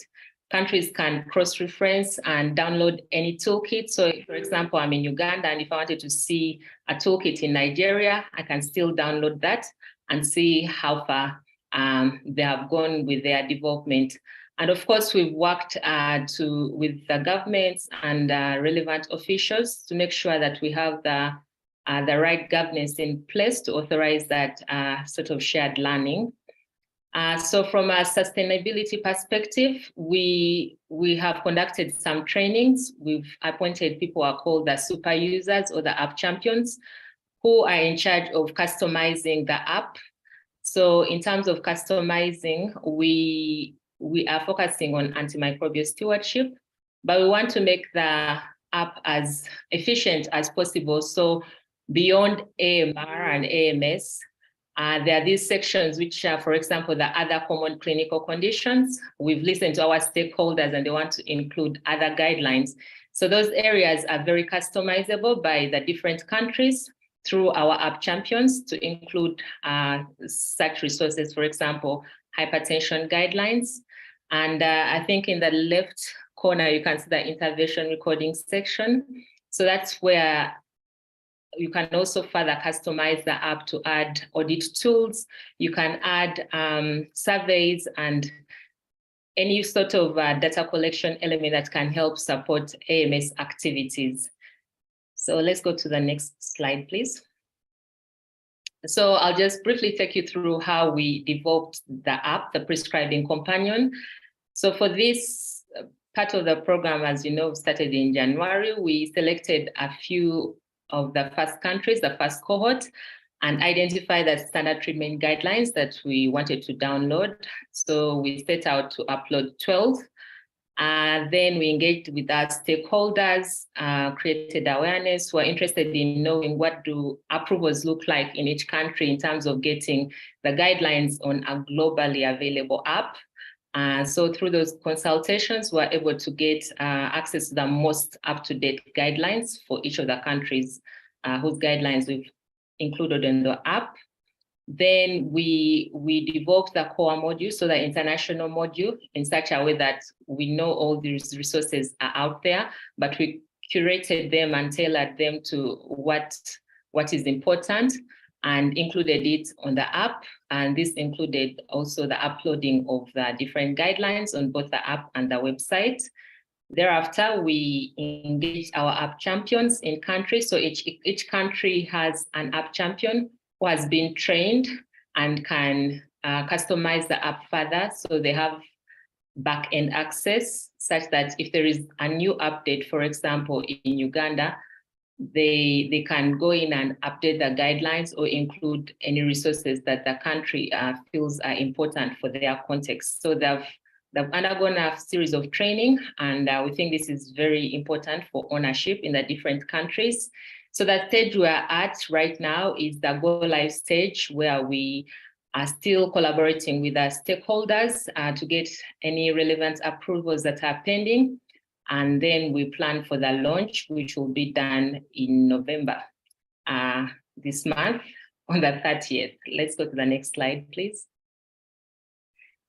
countries can cross-reference and download any toolkit. So for example, I'm in Uganda, and if I wanted to see a toolkit in Nigeria, I can still download that and see how far they have gone with their development. And of course, we've worked with the governments and relevant officials to make sure that we have the right governance in place to authorize that sort of shared learning. So from a sustainability perspective, we have conducted some trainings. We've appointed people who are called the super users or the app champions, who are in charge of customizing the app. So in terms of customizing, we are focusing on antimicrobial stewardship, but we want to make the app as efficient as possible. So beyond AMR and AMS, there are these sections which are, for example, the other common clinical conditions. We've listened to our stakeholders and they want to include other guidelines. So those areas are very customizable by the different countries through our app champions to include such resources, for example, hypertension guidelines. And I think in the left corner, you can see the intervention recording section. So that's where you can also further customize the app to add audit tools. You can add surveys and any sort of data collection element that can help support AMS activities. So let's go to the next slide, please. So I'll just briefly take you through how we developed the app, the prescribing companion. So for this part of the program, as you know, started in January, we selected a few of the first countries, the first cohort, and identified the standard treatment guidelines that we wanted to download. So we set out to upload 12. Then we engaged with our stakeholders, created awareness. We're interested in knowing what do approvals look like in each country in terms of getting the guidelines on a globally available app. So through those consultations, we're able to get access to the most up-to-date guidelines for each of the countries whose guidelines we've included in the app. Then we developed the core module, so the international module, in such a way that we know all these resources are out there, but we curated them and tailored them to what is important and included it on the app. And this included also the uploading of the different guidelines on both the app and the website. Thereafter, we engaged our app champions in countries. So each country has an app champion who has been trained and can customize the app further. So they have back-end access, such that if there is a new update, for example, in Uganda, they can go in and update the guidelines or include any resources that the country feels are important for their context. So they've undergone a series of training, and we think this is very important for ownership in the different countries. So the stage we are at right now is the go live stage, where we are still collaborating with our stakeholders to get any relevant approvals that are pending. And then we plan for the launch, which will be done in November this month on the 30th. Let's go to the next slide, please.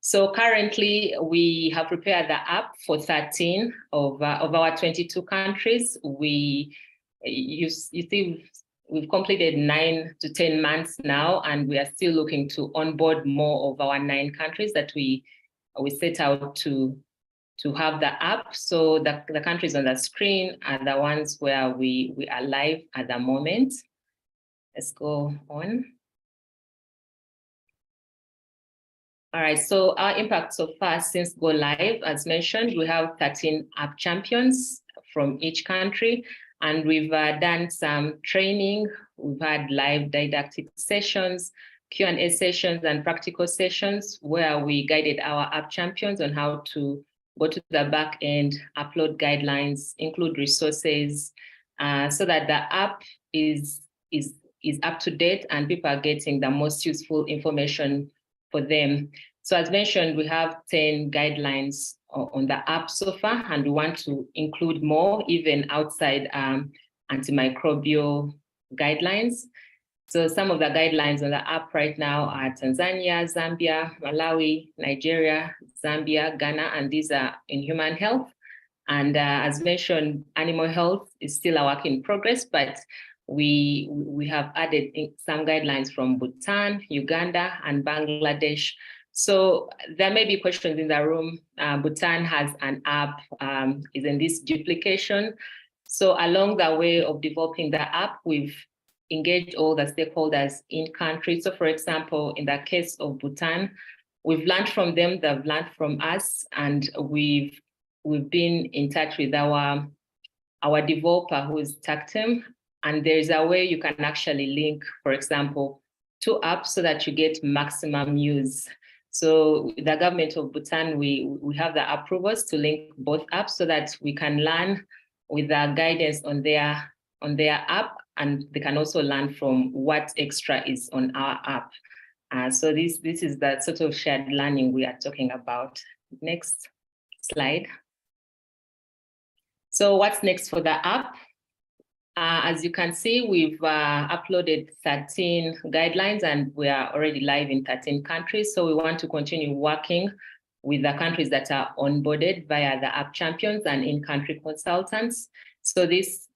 So currently, we have prepared the app for 13 of our 22 countries. You see, we've completed 9 to 10 months now, and we are still looking to onboard more of our 9 countries that we set out to have the app. So the countries on the screen are the ones where we are live at the moment. Let's go on. All right, so our impact so far since go live, as mentioned, we have 13 app champions from each country, and we've done some training. We've had live didactic sessions, Q&A sessions, and practical sessions where we guided our app champions on how to go to the back end, upload guidelines, include resources, so that the app is up to date and people are getting the most useful information for them. So as mentioned, we have 10 guidelines on the app so far, and we want to include more even outside antimicrobial guidelines. So some of the guidelines on the app right now are Tanzania, Zambia, Malawi, Nigeria, Zambia, Ghana, and these are in human health. And as mentioned, animal health is still a work in progress, but we have added some guidelines from Bhutan, Uganda, and Bangladesh. So there may be questions in the room. Bhutan has an app, is in this duplication. So along the way of developing the app, we've engage all the stakeholders in country. So for example, in the case of Bhutan, we've learned from them, they've learned from us, and we've been in touch with our developer, who is Tactem, and there's a way you can actually link, for example, 2 apps so that you get maximum use. So the government of Bhutan, we have the approvals to link both apps so that we can learn with the guidance on their app, and they can also learn from what extra is on our app. So this is the sort of shared learning we are talking about. Next slide. So what's next for the app? As you can see, we've uploaded 13 guidelines, and we are already live in 13 countries. So we want to continue working with the countries that are onboarded via the app champions and in-country consultants. So this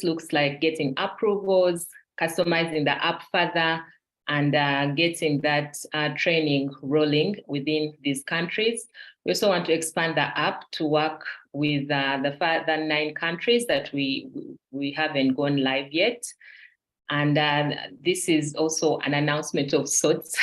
looks like getting approvals, customizing the app further, and getting that training rolling within these countries. We also want to expand the app to work with the further 9 countries that we haven't gone live yet. And this is also an announcement of sorts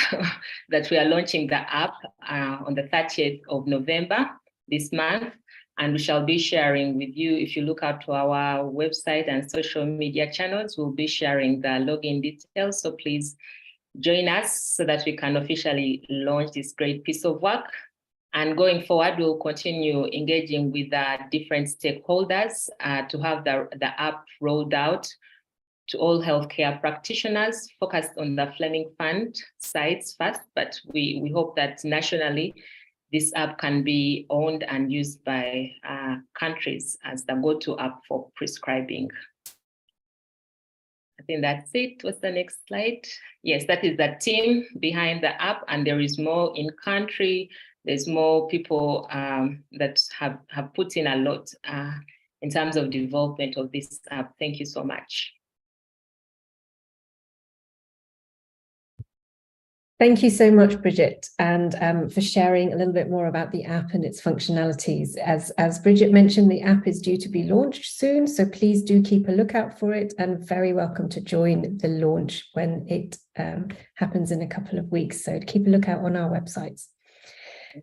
that we are launching the app on the 30th of November this month. And we shall be sharing with you, if you look out to our website and social media channels, we'll be sharing the login details. So please join us so that we can officially launch this great piece of work. And going forward, we'll continue engaging with different stakeholders to have the app rolled out to all healthcare practitioners, focused on the Fleming Fund sites first, but we hope that nationally, this app can be owned and used by countries as the go-to app for prescribing. I think that's it. What's the next slide? Yes, that is the team behind the app, and there is more in country. There's more people that have put in a lot in terms of development of this app. Thank you so much. Thank you so much, Bridget, and for sharing a little bit more about the app and its functionalities. As Bridget mentioned, the app is due to be launched soon, so please do keep a lookout for it, and very welcome to join the launch when it happens in a couple of weeks. So keep a lookout on our websites.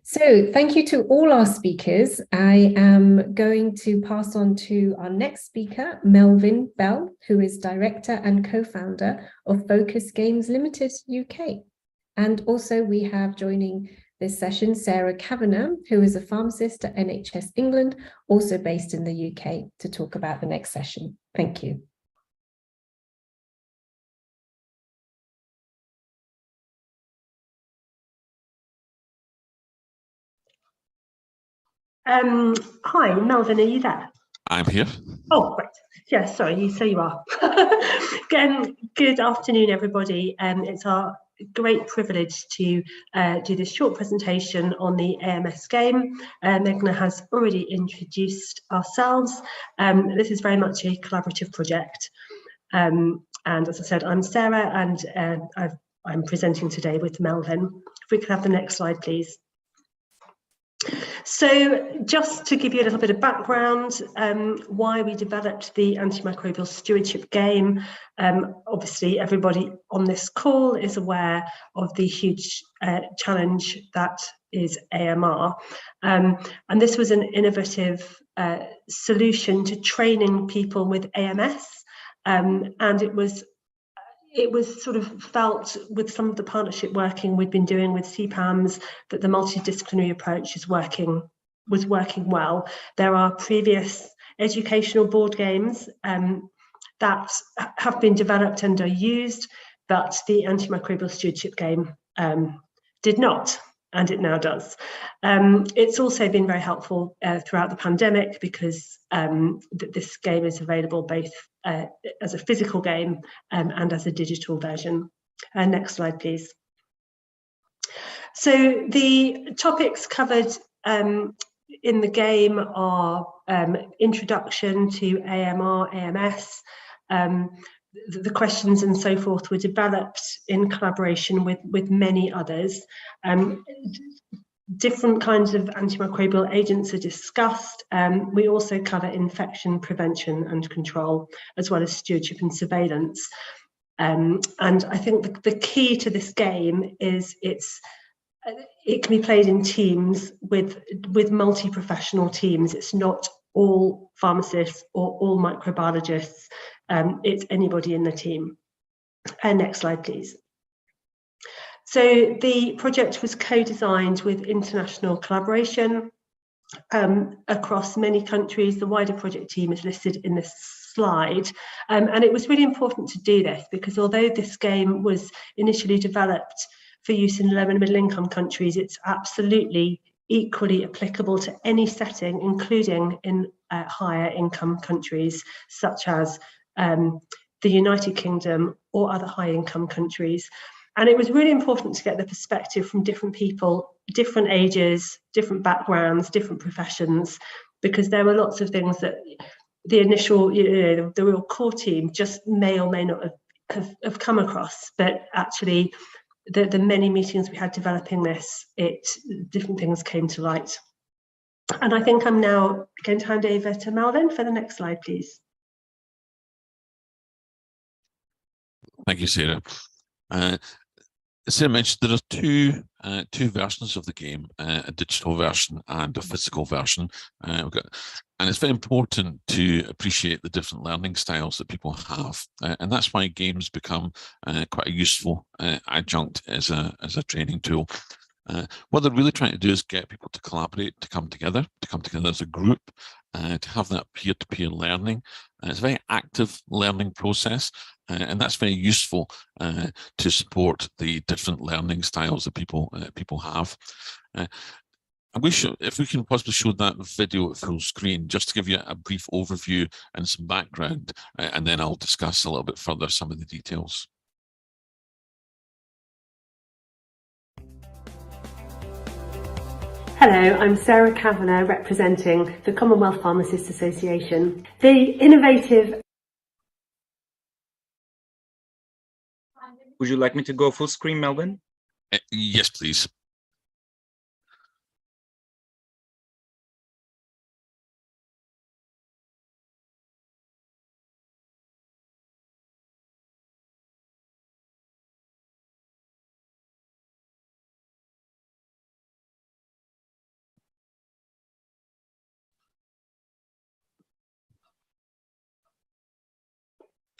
So thank you to all our speakers. I am going to pass on to our next speaker, Melvin Bell, who is Director and Co-founder of Focus Games Limited UK. And also we have joining this session, Sarah Kavanagh, who is a pharmacist at NHS England, also based in the UK, to talk about the next session. Thank you. Hi, Melvin, are you there? I'm here. Oh, right. Yeah, sorry, so you are. Good afternoon, everybody. It's our great privilege to do this short presentation on the AMS game. Meghna has already introduced ourselves. This is very much a collaborative project. And as I said, I'm Sarah, and I'm presenting today with Melvin. If we could have the next slide, please. So just to give you a little bit of background, why we developed the antimicrobial stewardship game. Obviously, everybody on this call is aware of the huge challenge that is AMR. And this was an innovative solution to training people with AMS. And it was sort of felt with some of the partnership working we've been doing with CPAMs that the multidisciplinary approach was working well. There are previous educational board games that have been developed and are used, but the antimicrobial stewardship game did not, and it now does. It's also been very helpful throughout the pandemic because this game is available both as a physical game and as a digital version. Next slide, please. So the topics covered in the game are introduction to AMR, AMS. The questions and so forth were developed in collaboration with many others. Different kinds of antimicrobial agents are discussed. We also cover infection prevention and control, as well as stewardship and surveillance. And I think the key to this game is it can be played in teams with multi-professional teams. It's not all pharmacists or all microbiologists. It's anybody in the team. Next slide, please. So the project was co-designed with international collaboration across many countries. The wider project team is listed in this slide. And it was really important to do this because although this game was initially developed for use in low and middle income countries, it's absolutely equally applicable to any setting, including in higher income countries such as the United Kingdom or other high income countries. And it was really important to get the perspective from different people, different ages, different backgrounds, different professions, because there were lots of things that the initial, the real core team just may or may not have come across. But actually, the many meetings we had developing this, different things came to light. And I think I'm now going to hand over to Melvin for the next slide, please. Thank you, Sarah. As Sarah mentioned, there are two versions of the game, a digital version and a physical version. And it's very important to appreciate the different learning styles that people have. And that's why games become quite a useful adjunct as a training tool. What they're really trying to do is get people to collaborate, to come together as a group, to have that peer-to-peer learning. It's a very active learning process, and that's very useful to support the different learning styles that people have. If we can possibly show that video at full screen, just to give you a brief overview and some background, and then I'll discuss a little bit further some of the details. Hello, I'm Sarah Kavanagh, representing the Commonwealth Pharmacists Association. The innovative... Would you like me to go full screen, Melvin? Yes, please.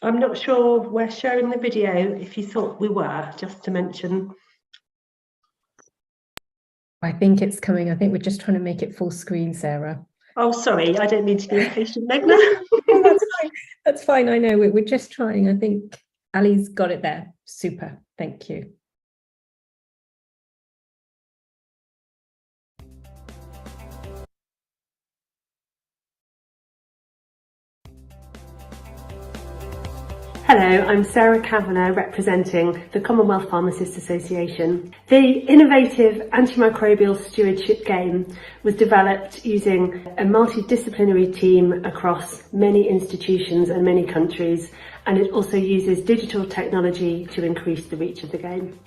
I'm not sure we're sharing the video. If you thought we were, just to mention. I think it's coming. I think we're just trying to make it full screen, Sarah. Oh, sorry, I don't mean to be impatient, Meghna. No, that's fine. That's fine. I know we're just trying. I think Ali's got it there. Super. Thank you. Hello, I'm Sarah Kavanagh representing the Commonwealth Pharmacists Association. The innovative antimicrobial stewardship game was developed using a multidisciplinary team across many institutions and many countries, and it also uses digital technology to increase the reach of the game.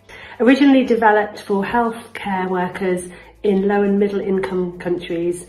Originally developed for healthcare workers in low and middle income countries,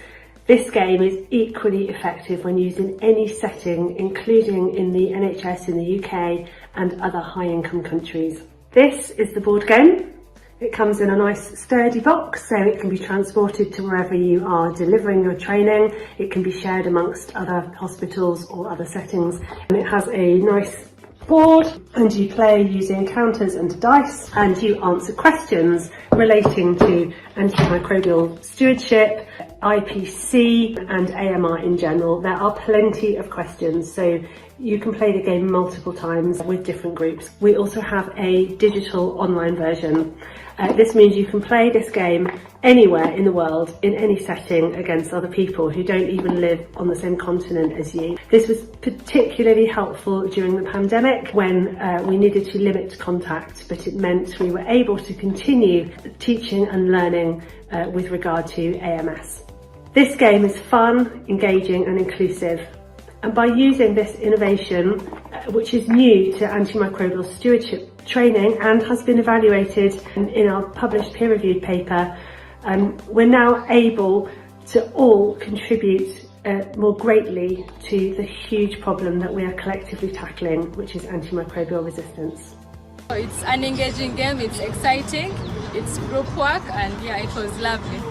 this game is equally effective when used in any setting, including in the NHS in the UK and other high-income countries. This is the board game. It comes in a nice sturdy box, so it can be transported to wherever you are delivering your training. It can be shared amongst other hospitals or other settings. And it has a nice board, and you play using counters and dice, and you answer questions relating to antimicrobial stewardship, IPC and AMR in general. There are plenty of questions, so you can play the game multiple times with different groups. We also have a digital online version. This means you can play this game anywhere in the world, in any setting, against other people who don't even live on the same continent as you. This was particularly helpful during the pandemic when we needed to limit contact, but it meant we were able to continue teaching and learning with regard to AMS. This game is fun, engaging and inclusive. And by using this innovation, which is new to antimicrobial stewardship training and has been evaluated in our published peer-reviewed paper, we're now able to all contribute more greatly to the huge problem that we are collectively tackling, which is antimicrobial resistance. It's an engaging game, it's exciting, it's group work, and yeah, it was lovely.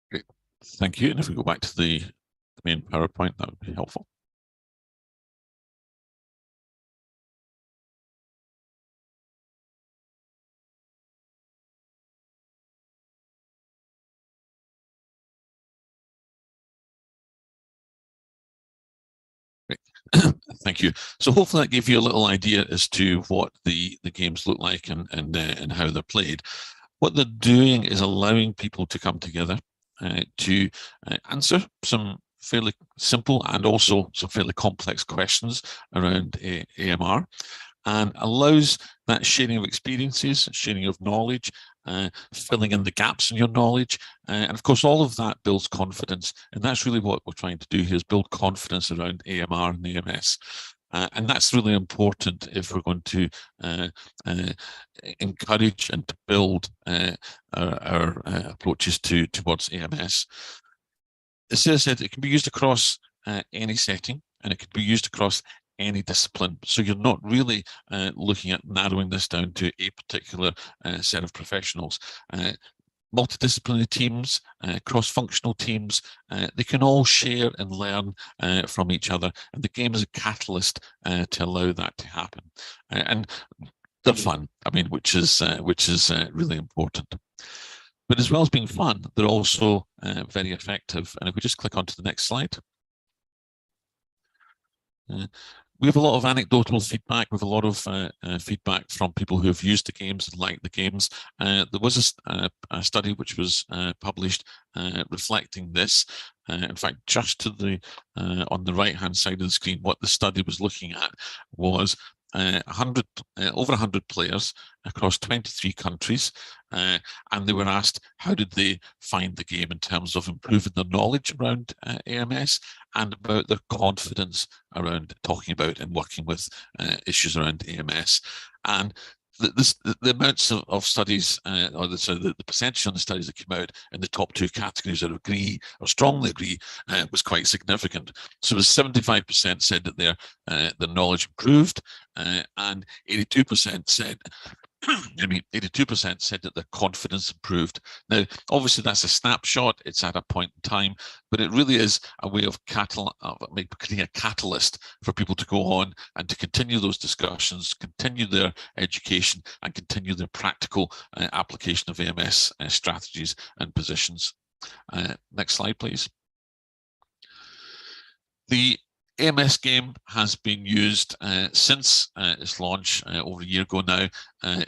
Great, thank you. And if we go back to the main PowerPoint, that would be helpful. Thank you. So hopefully that gave you a little idea as to what the games look like and how they're played. What they're doing is allowing people to come together to answer some fairly simple and also some fairly complex questions around AMR, and allows that sharing of experiences, sharing of knowledge, filling in the gaps in your knowledge, and of course all of that builds confidence, and that's really what we're trying to do here, is build confidence around AMR and AMS. And that's really important if we're going to encourage and to build our approaches towards AMS. As Sarah said, it can be used across any setting, and it can be used across any discipline. So you're not really looking at narrowing this down to a particular set of professionals. Multidisciplinary teams, cross-functional teams, they can all share and learn from each other, and the game is a catalyst to allow that to happen. And they're fun, I mean, which is really important. But as well as being fun, they're also very effective. And if we just click onto the next slide. We have a lot of anecdotal feedback. We have a lot of feedback from people who have used the games and like the games. There was a study which was published reflecting this. In fact, just to the on the right-hand side of the screen, what the study was looking at was over 100 players across 23 countries, and they were asked how did they find the game in terms of improving their knowledge around AMS and about their confidence around talking about and working with issues around AMS. And the amounts of studies, or the percentage on the studies that came out in the top two categories that agree or strongly agree was quite significant. So it was 75% said that their knowledge improved, and 82% said 82% said that their confidence improved. Now, obviously, that's a snapshot. It's at a point in time, but it really is a way of creating a catalyst for people to go on and to continue those discussions, continue their education, and continue their practical application of AMS strategies and positions. Next slide, please. The AMS game has been used since its launch over a year ago now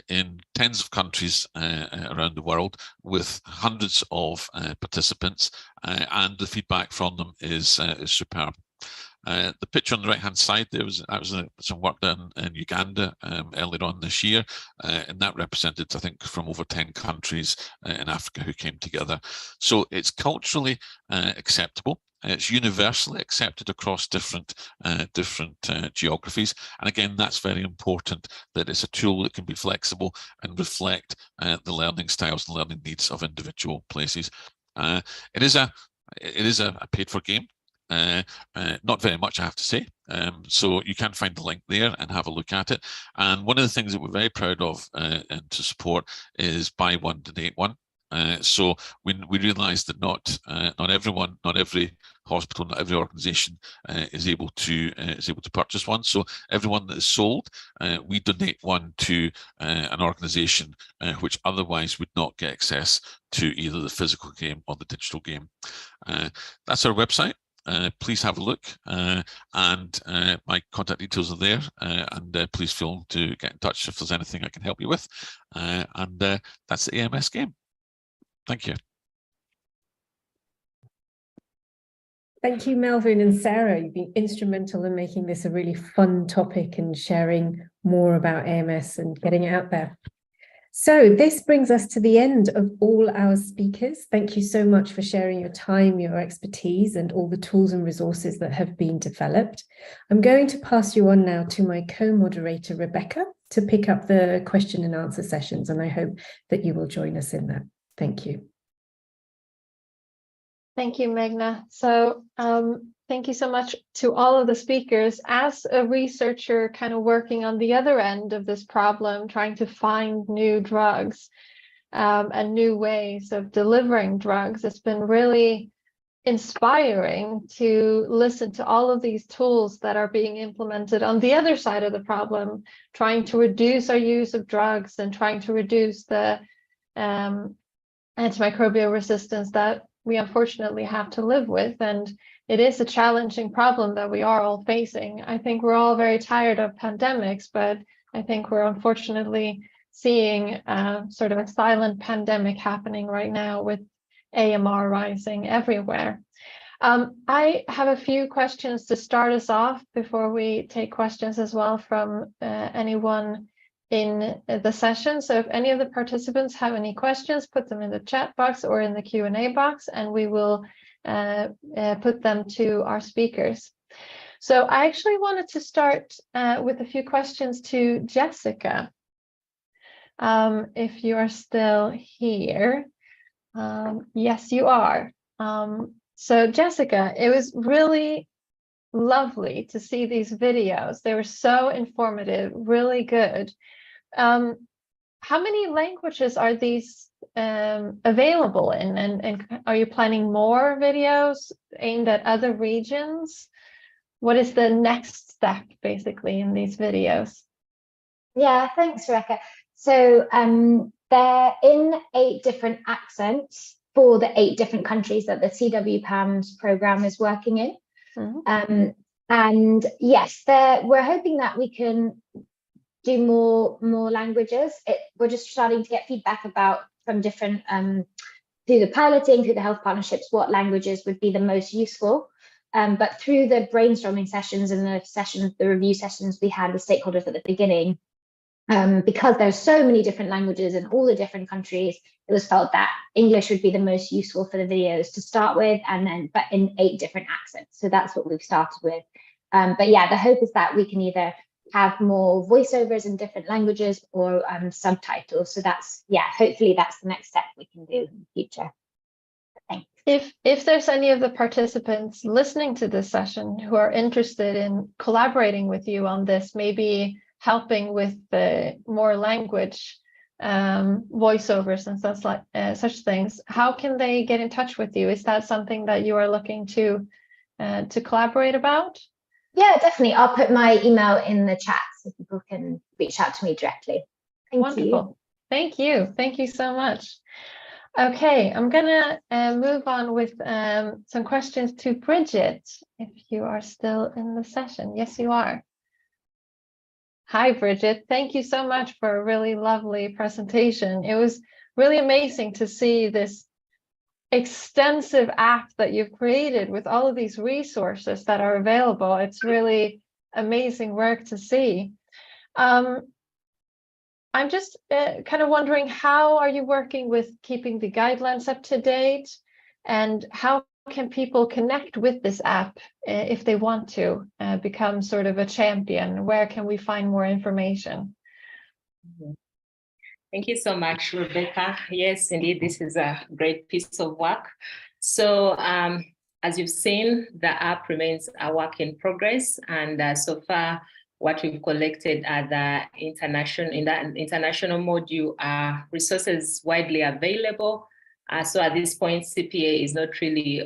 in tens of countries around the world with hundreds of participants, and the feedback from them is superb. The picture on the right-hand side there was some work done in Uganda earlier on this year, and that represented, I think, from over 10 countries in Africa who came together. So it's culturally acceptable. It's universally accepted across different geographies, and again, that's very important, that it's a tool that can be flexible and reflect the learning styles and learning needs of individual places. It is a paid-for game. Not very much, I have to say. So you can find the link there and have a look at it. And one of the things that we're very proud of and to support is buy one, donate one. So we realise that not everyone, not every hospital, not every organisation is able to purchase one. So everyone that is sold, we donate one to an organisation which otherwise would not get access to either the physical game or the digital game. That's our website. Please have a look, and my contact details are there, and please feel to get in touch if there's anything I can help you with. And that's the AMS game. Thank you. Thank you, Melvin and Sarah. You've been instrumental in making this a really fun topic and sharing more about AMS and getting it out there. So this brings us to the end of all our speakers. Thank you so much for sharing your time, your expertise, and all the tools and resources that have been developed. I'm going to pass you on now to my co-moderator, Rebecca, to pick up the question and answer sessions, and I hope that you will join us in that. Thank you. Thank you, Meghna. So thank you so much to all of the speakers. As a researcher kind of working on the other end of this problem, trying to find new drugs and new ways of delivering drugs, it's been really inspiring to listen to all of these tools that are being implemented on the other side of the problem, trying to reduce our use of drugs and trying to reduce the antimicrobial resistance that we unfortunately have to live with. And it is a challenging problem that we are all facing. I think we're all very tired of pandemics, but I think we're unfortunately seeing sort of a silent pandemic happening right now with AMR rising everywhere. I have a few questions to start us off before we take questions as well from anyone in the session. So if any of the participants have any questions, put them in the chat box or in the Q&A box, and we will put them to our speakers. So I actually wanted to start with a few questions to Jessica, if you are still here. Yes, you are. So Jessica, it was really lovely to see these videos. They were so informative, really good. How many languages are these available in, and are you planning more videos aimed at other regions? What is the next step basically in these videos? Yeah, thanks, Rebecca. So they're in 8 different accents for the 8 different countries that the CW-PAMS program is working in. Mm-hmm. And yes, we're hoping that we can do more languages. We're just starting to get feedback from different through the piloting, through the health partnerships, what languages would be the most useful. But through the brainstorming sessions and the review sessions we had with stakeholders at the beginning, because there's so many different languages in all the different countries, it was felt that English would be the most useful for the videos to start with, but in 8 different accents. So that's what we've started with. But yeah, the hope is that we can either have more voiceovers in different languages or subtitles. So hopefully that's the next step we can do in the future. Thanks. If there's any of the participants listening to this session who are interested in collaborating with you on this, maybe helping with the more language voiceovers and such things, how can they get in touch with you? Is that something that you are looking to collaborate about? Yeah, definitely. I'll put my email in the chat so people can reach out to me directly. Wonderful. Thank you. Thank you so much. Okay, I'm gonna move on with some questions to Bridget, if you are still in the session. Yes, you are. Hi, Bridget. Thank you so much for a really lovely presentation. It was really amazing to see this extensive app that you've created with all of these resources that are available. It's really amazing work to see. I'm just kind of wondering, how are you working with keeping the guidelines up to date, and how can people connect with this app if they want to become sort of a champion? Where can we find more information? Thank you so much, Rebecca. Yes, indeed, this is a great piece of work. So as you've seen, the app remains a work in progress, and so far, what we've collected at the international module are resources widely available. So at this point, CPA is not really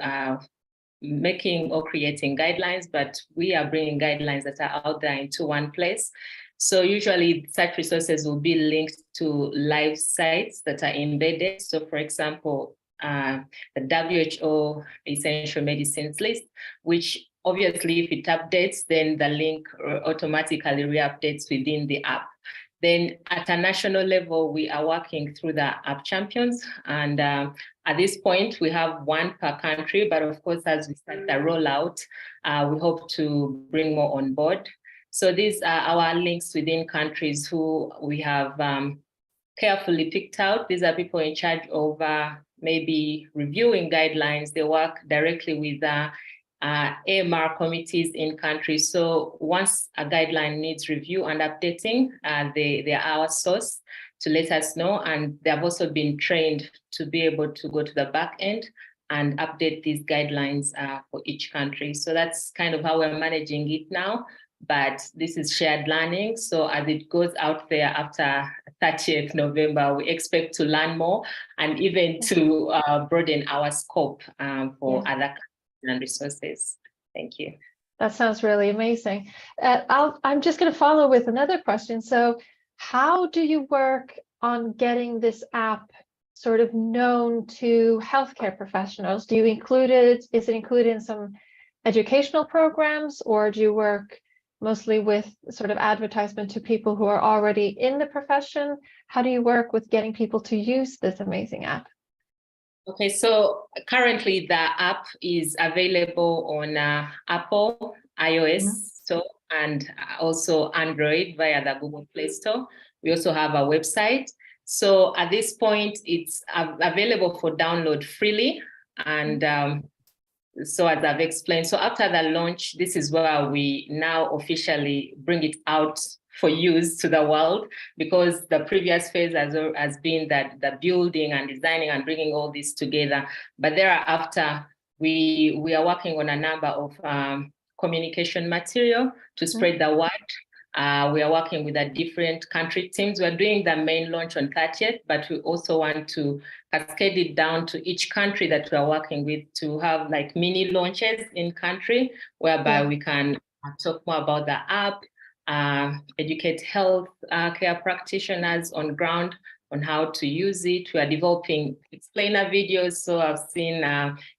making or creating guidelines, but we are bringing guidelines that are out there into one place. So usually such resources will be linked to live sites that are embedded. So for example, the WHO Essential Medicines list, which obviously if it updates, then the link automatically re-updates within the app. Then at a national level, we are working through the app champions. And at this point, we have one per country, but of course, as we start the rollout, we hope to bring more on board. So these are our links within countries who we have carefully picked out. These are people in charge of maybe reviewing guidelines. They work directly with AMR committees in countries. So once a guideline needs review and updating, they are our source to let us know. And they have also been trained to be able to go to the back end and update these guidelines for each country. So that's kind of how we're managing it now. But this is shared learning. So as it goes out there after 30th November, we expect to learn more and even to broaden our scope for other countries and resources. Thank you. That sounds really amazing. I'm just going to follow with another question. So how do you work on getting this app sort of known to healthcare professionals? Do you include it? Is it included in some educational programs, or do you work mostly with sort of advertisement to people who are already in the profession? How do you work with getting people to use this amazing app? Okay, so currently the app is available on Apple, iOS store, and also Android via the Google Play Store. We also have a website. So at this point, it's available for download freely. And so as I've explained, so after the launch, this is where we now officially bring it out for use to the world, because the previous phase has been that the building and designing and bringing all this together. But thereafter, we are working on a number of communication material to spread the word. We are working with the different country teams. We're doing the main launch on 30th, but we also want to cascade it down to each country that we are working with to have like mini launches in country, whereby we can talk more about the app, educate health care practitioners on ground on how to use it. We are developing explainer videos. So I've seen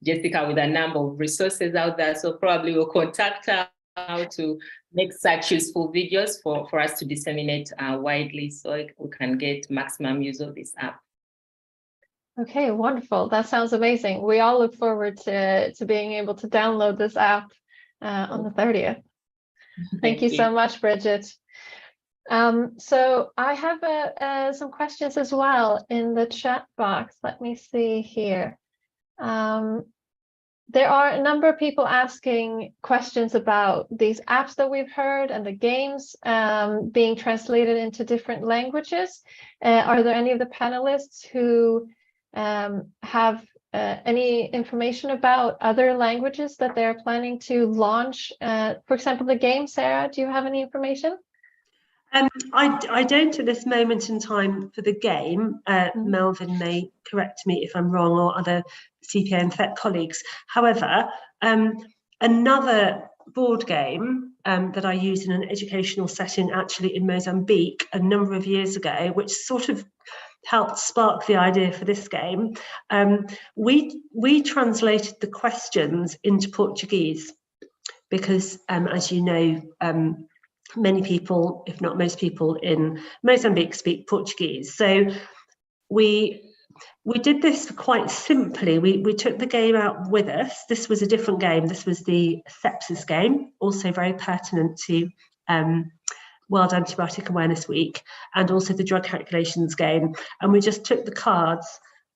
Jessica with a number of resources out there. So probably we'll contact her how to make such useful videos for us to disseminate widely so we can get maximum use of this app. Okay, wonderful. That sounds amazing. We all look forward to being able to download this app on the 30th. Thank you so much, Bridget. So I have some questions as well in the chat box. Let me see here. There are a number of people asking questions about these apps that we've heard and the games being translated into different languages. Are there any of the panelists who have any information about other languages that they're planning to launch? For example, the game, Sarah, do you have any information? I don't at this moment in time for the game. Melvin may correct me if I'm wrong, or other CPA and FET colleagues. However, another board game that I used in an educational setting actually in Mozambique a number of years ago, which sort of helped spark the idea for this game. We translated the questions into Portuguese because, as you know, many people, if not most people in Mozambique, speak Portuguese. So we did this quite simply. We took the game out with us. This was a different game. This was the sepsis game, also very pertinent to World Antibiotic Awareness Week, and also the drug calculations game. And we just took the cards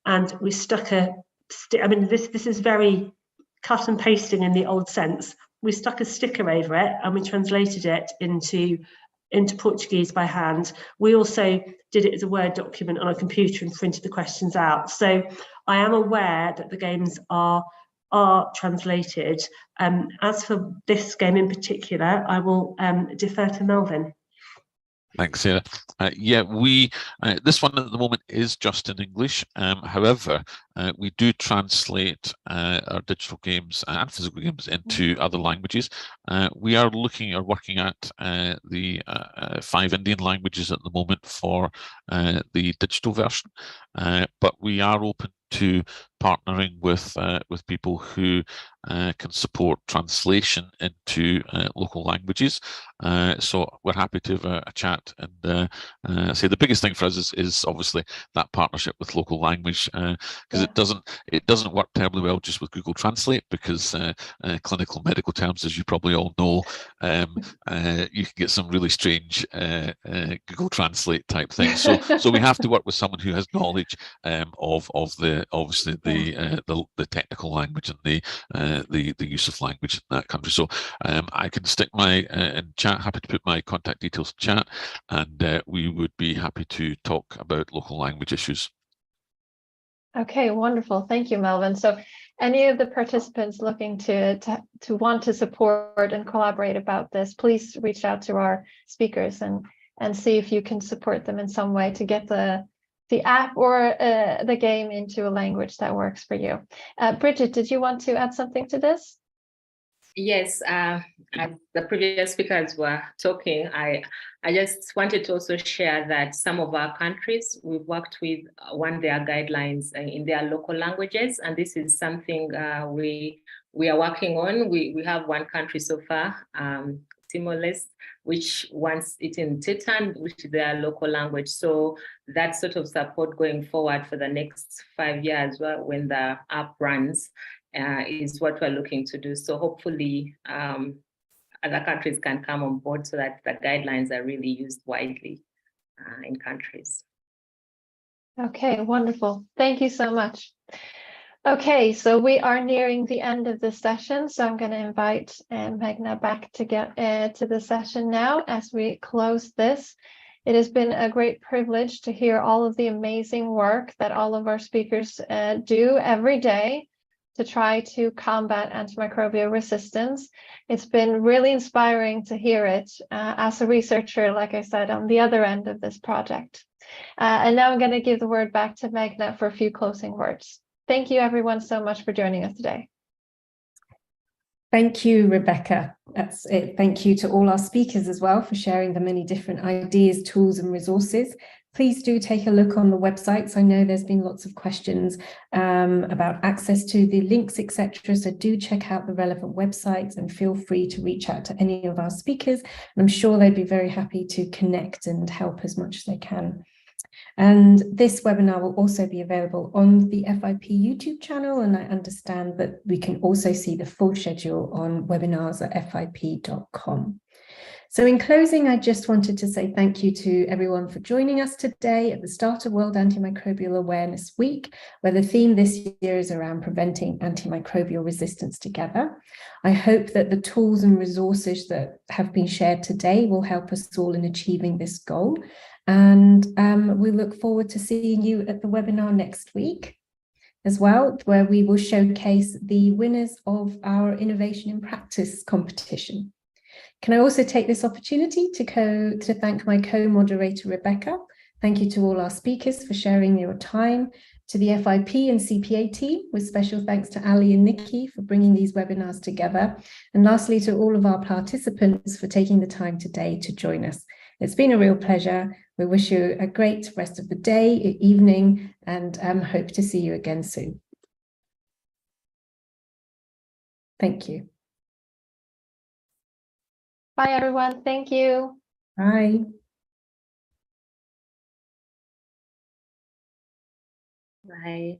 and we stuck I mean, this is very cut and pasting in the old sense. We stuck a sticker over it and we translated it into Portuguese by hand. We also did it as a Word document on a computer and printed the questions out. So I am aware that the games are translated. As for this game in particular, I will defer to Melvin. Thanks, Sarah. Yeah, this one at the moment is just in English. However, we do translate our digital games and physical games into other languages. We are working at the 5 Indian languages at the moment for the digital version, but we are open to partnering with people who can support translation into local languages. So we're happy to have a chat, and say the biggest thing for us is obviously that partnership with local language, because it doesn't work terribly well just with Google Translate, because clinical medical terms, as you probably all know, you can get some really strange Google Translate type things. So we have to work with someone who has knowledge of the technical language and the use of language in that country. So I can stick my in chat, happy to put my contact details in chat, and we would be happy to talk about local language issues. Okay, wonderful. Thank you, Melvin. So any of the participants looking to want to support and collaborate about this, please reach out to our speakers and see if you can support them in some way to get the app or the game into a language that works for you. Bridget, did you want to add something to this? Yes, as the previous speakers were talking, I just wanted to also share that some of our countries we've worked with want their guidelines in their local languages, and this is something we are working on. We have one country so far, Timor-Leste, which wants it in Titan, which is their local language. So that sort of support going forward for the next 5 years, when the app runs, is what we're looking to do. So hopefully other countries can come on board so that the guidelines are really used widely in countries. Okay, wonderful. Thank you so much. Okay, so we are nearing the end of the session, so I'm going to invite Meghna back to get to the session now as we close this. It has been a great privilege to hear all of the amazing work that all of our speakers do every day to try to combat antimicrobial resistance. It's been really inspiring to hear it as a researcher, like I said, on the other end of this project. And now I'm going to give the word back to Meghna for a few closing words. Thank you, everyone, so much for joining us today. Thank you, Rebecca. That's it. Thank you to all our speakers as well for sharing the many different ideas, tools, and resources. Please do take a look on the websites. I know there's been lots of questions about access to the links, etc. So do check out the relevant websites and feel free to reach out to any of our speakers. And I'm sure they'd be very happy to connect and help as much as they can. And this webinar will also be available on the FIP YouTube channel, and I understand that we can also see the full schedule on webinars at fip.com. So in closing, I just wanted to say thank you to everyone for joining us today at the start of World Antimicrobial Awareness Week, where the theme this year is around preventing antimicrobial resistance together. I hope that the tools and resources that have been shared today will help us all in achieving this goal. And we look forward to seeing you at the webinar next week as well, where we will showcase the winners of our Innovation in Practice competition. Can I also take this opportunity to thank my co-moderator, Rebecca. Thank you to all our speakers for sharing your time, to the FIP and CPA team, with special thanks to Ali and Nikki for bringing these webinars together. And lastly, to all of our participants for taking the time today to join us. It's been a real pleasure. We wish you a great rest of the day, evening, and hope to see you again soon. Thank you. Bye, everyone. Thank you. Bye. Bye.